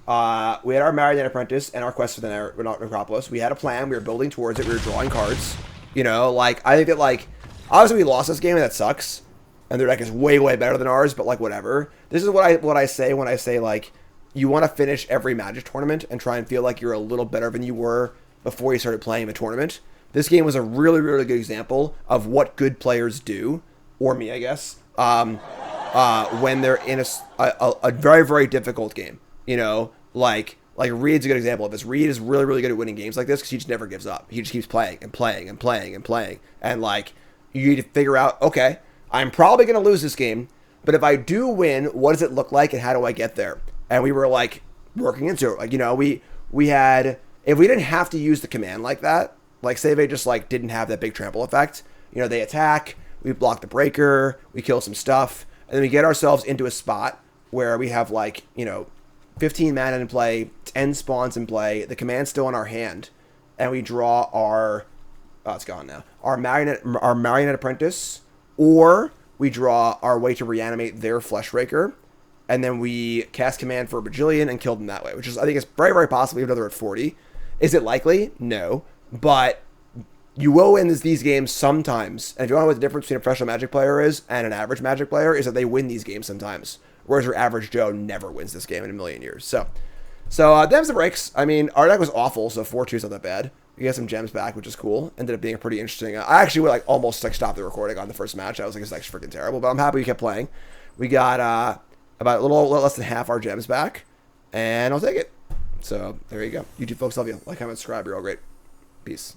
We had our Marionette Apprentice and our quest for the Necropolis. We had a plan. We were building towards it. We were drawing cards. You know, like I think that like obviously we lost this game and that sucks. And their deck is way better than ours. But like whatever. This is what I say when I say like you want to finish every Magic tournament and try and feel like you're a little better than you were before you started playing the tournament. This game was a really good example of what good players do, or me, I guess, when they're in a very difficult game. You know, like Reed's a good example of this. Reed is really good at winning games like this because he just never gives up. He just keeps playing and playing and playing and playing. And like, you need to figure out, okay, I'm probably going to lose this game, but if I do win, what does it look like and how do I get there? And we were like working into it. Like, you know, we had, if we didn't have to use the command like that, like, say they just, like, didn't have that big trample effect. You know, they attack, we block the breaker, we kill some stuff, and then we get ourselves into a spot where we have, like, you know, 15 mana in play, 10 spawns in play, the command's still in our hand, and we draw our... Oh, it's gone now. Our Marionette Apprentice, or we draw our way to reanimate their Fleshbreaker, and then we cast command for a bajillion and kill them that way, which is, I think, is very possible, even though they're at 40. Is it likely? No. But you will win these games sometimes. And if you want to know what the difference between a professional Magic player is and an average Magic player is that they win these games sometimes. Whereas your average Joe never wins this game in a million years. So them's the breaks. I mean, our deck was awful, so 4-2 is not that bad. We got some gems back, which is cool. Ended up being a pretty interesting... I actually would almost stop the recording on the first match. I was like, this deck's freaking terrible. But I'm happy we kept playing. We got about a little less than half our gems back. And I'll take it. So there you go. YouTube folks, love you. Like, comment, subscribe. You're all great. Peace.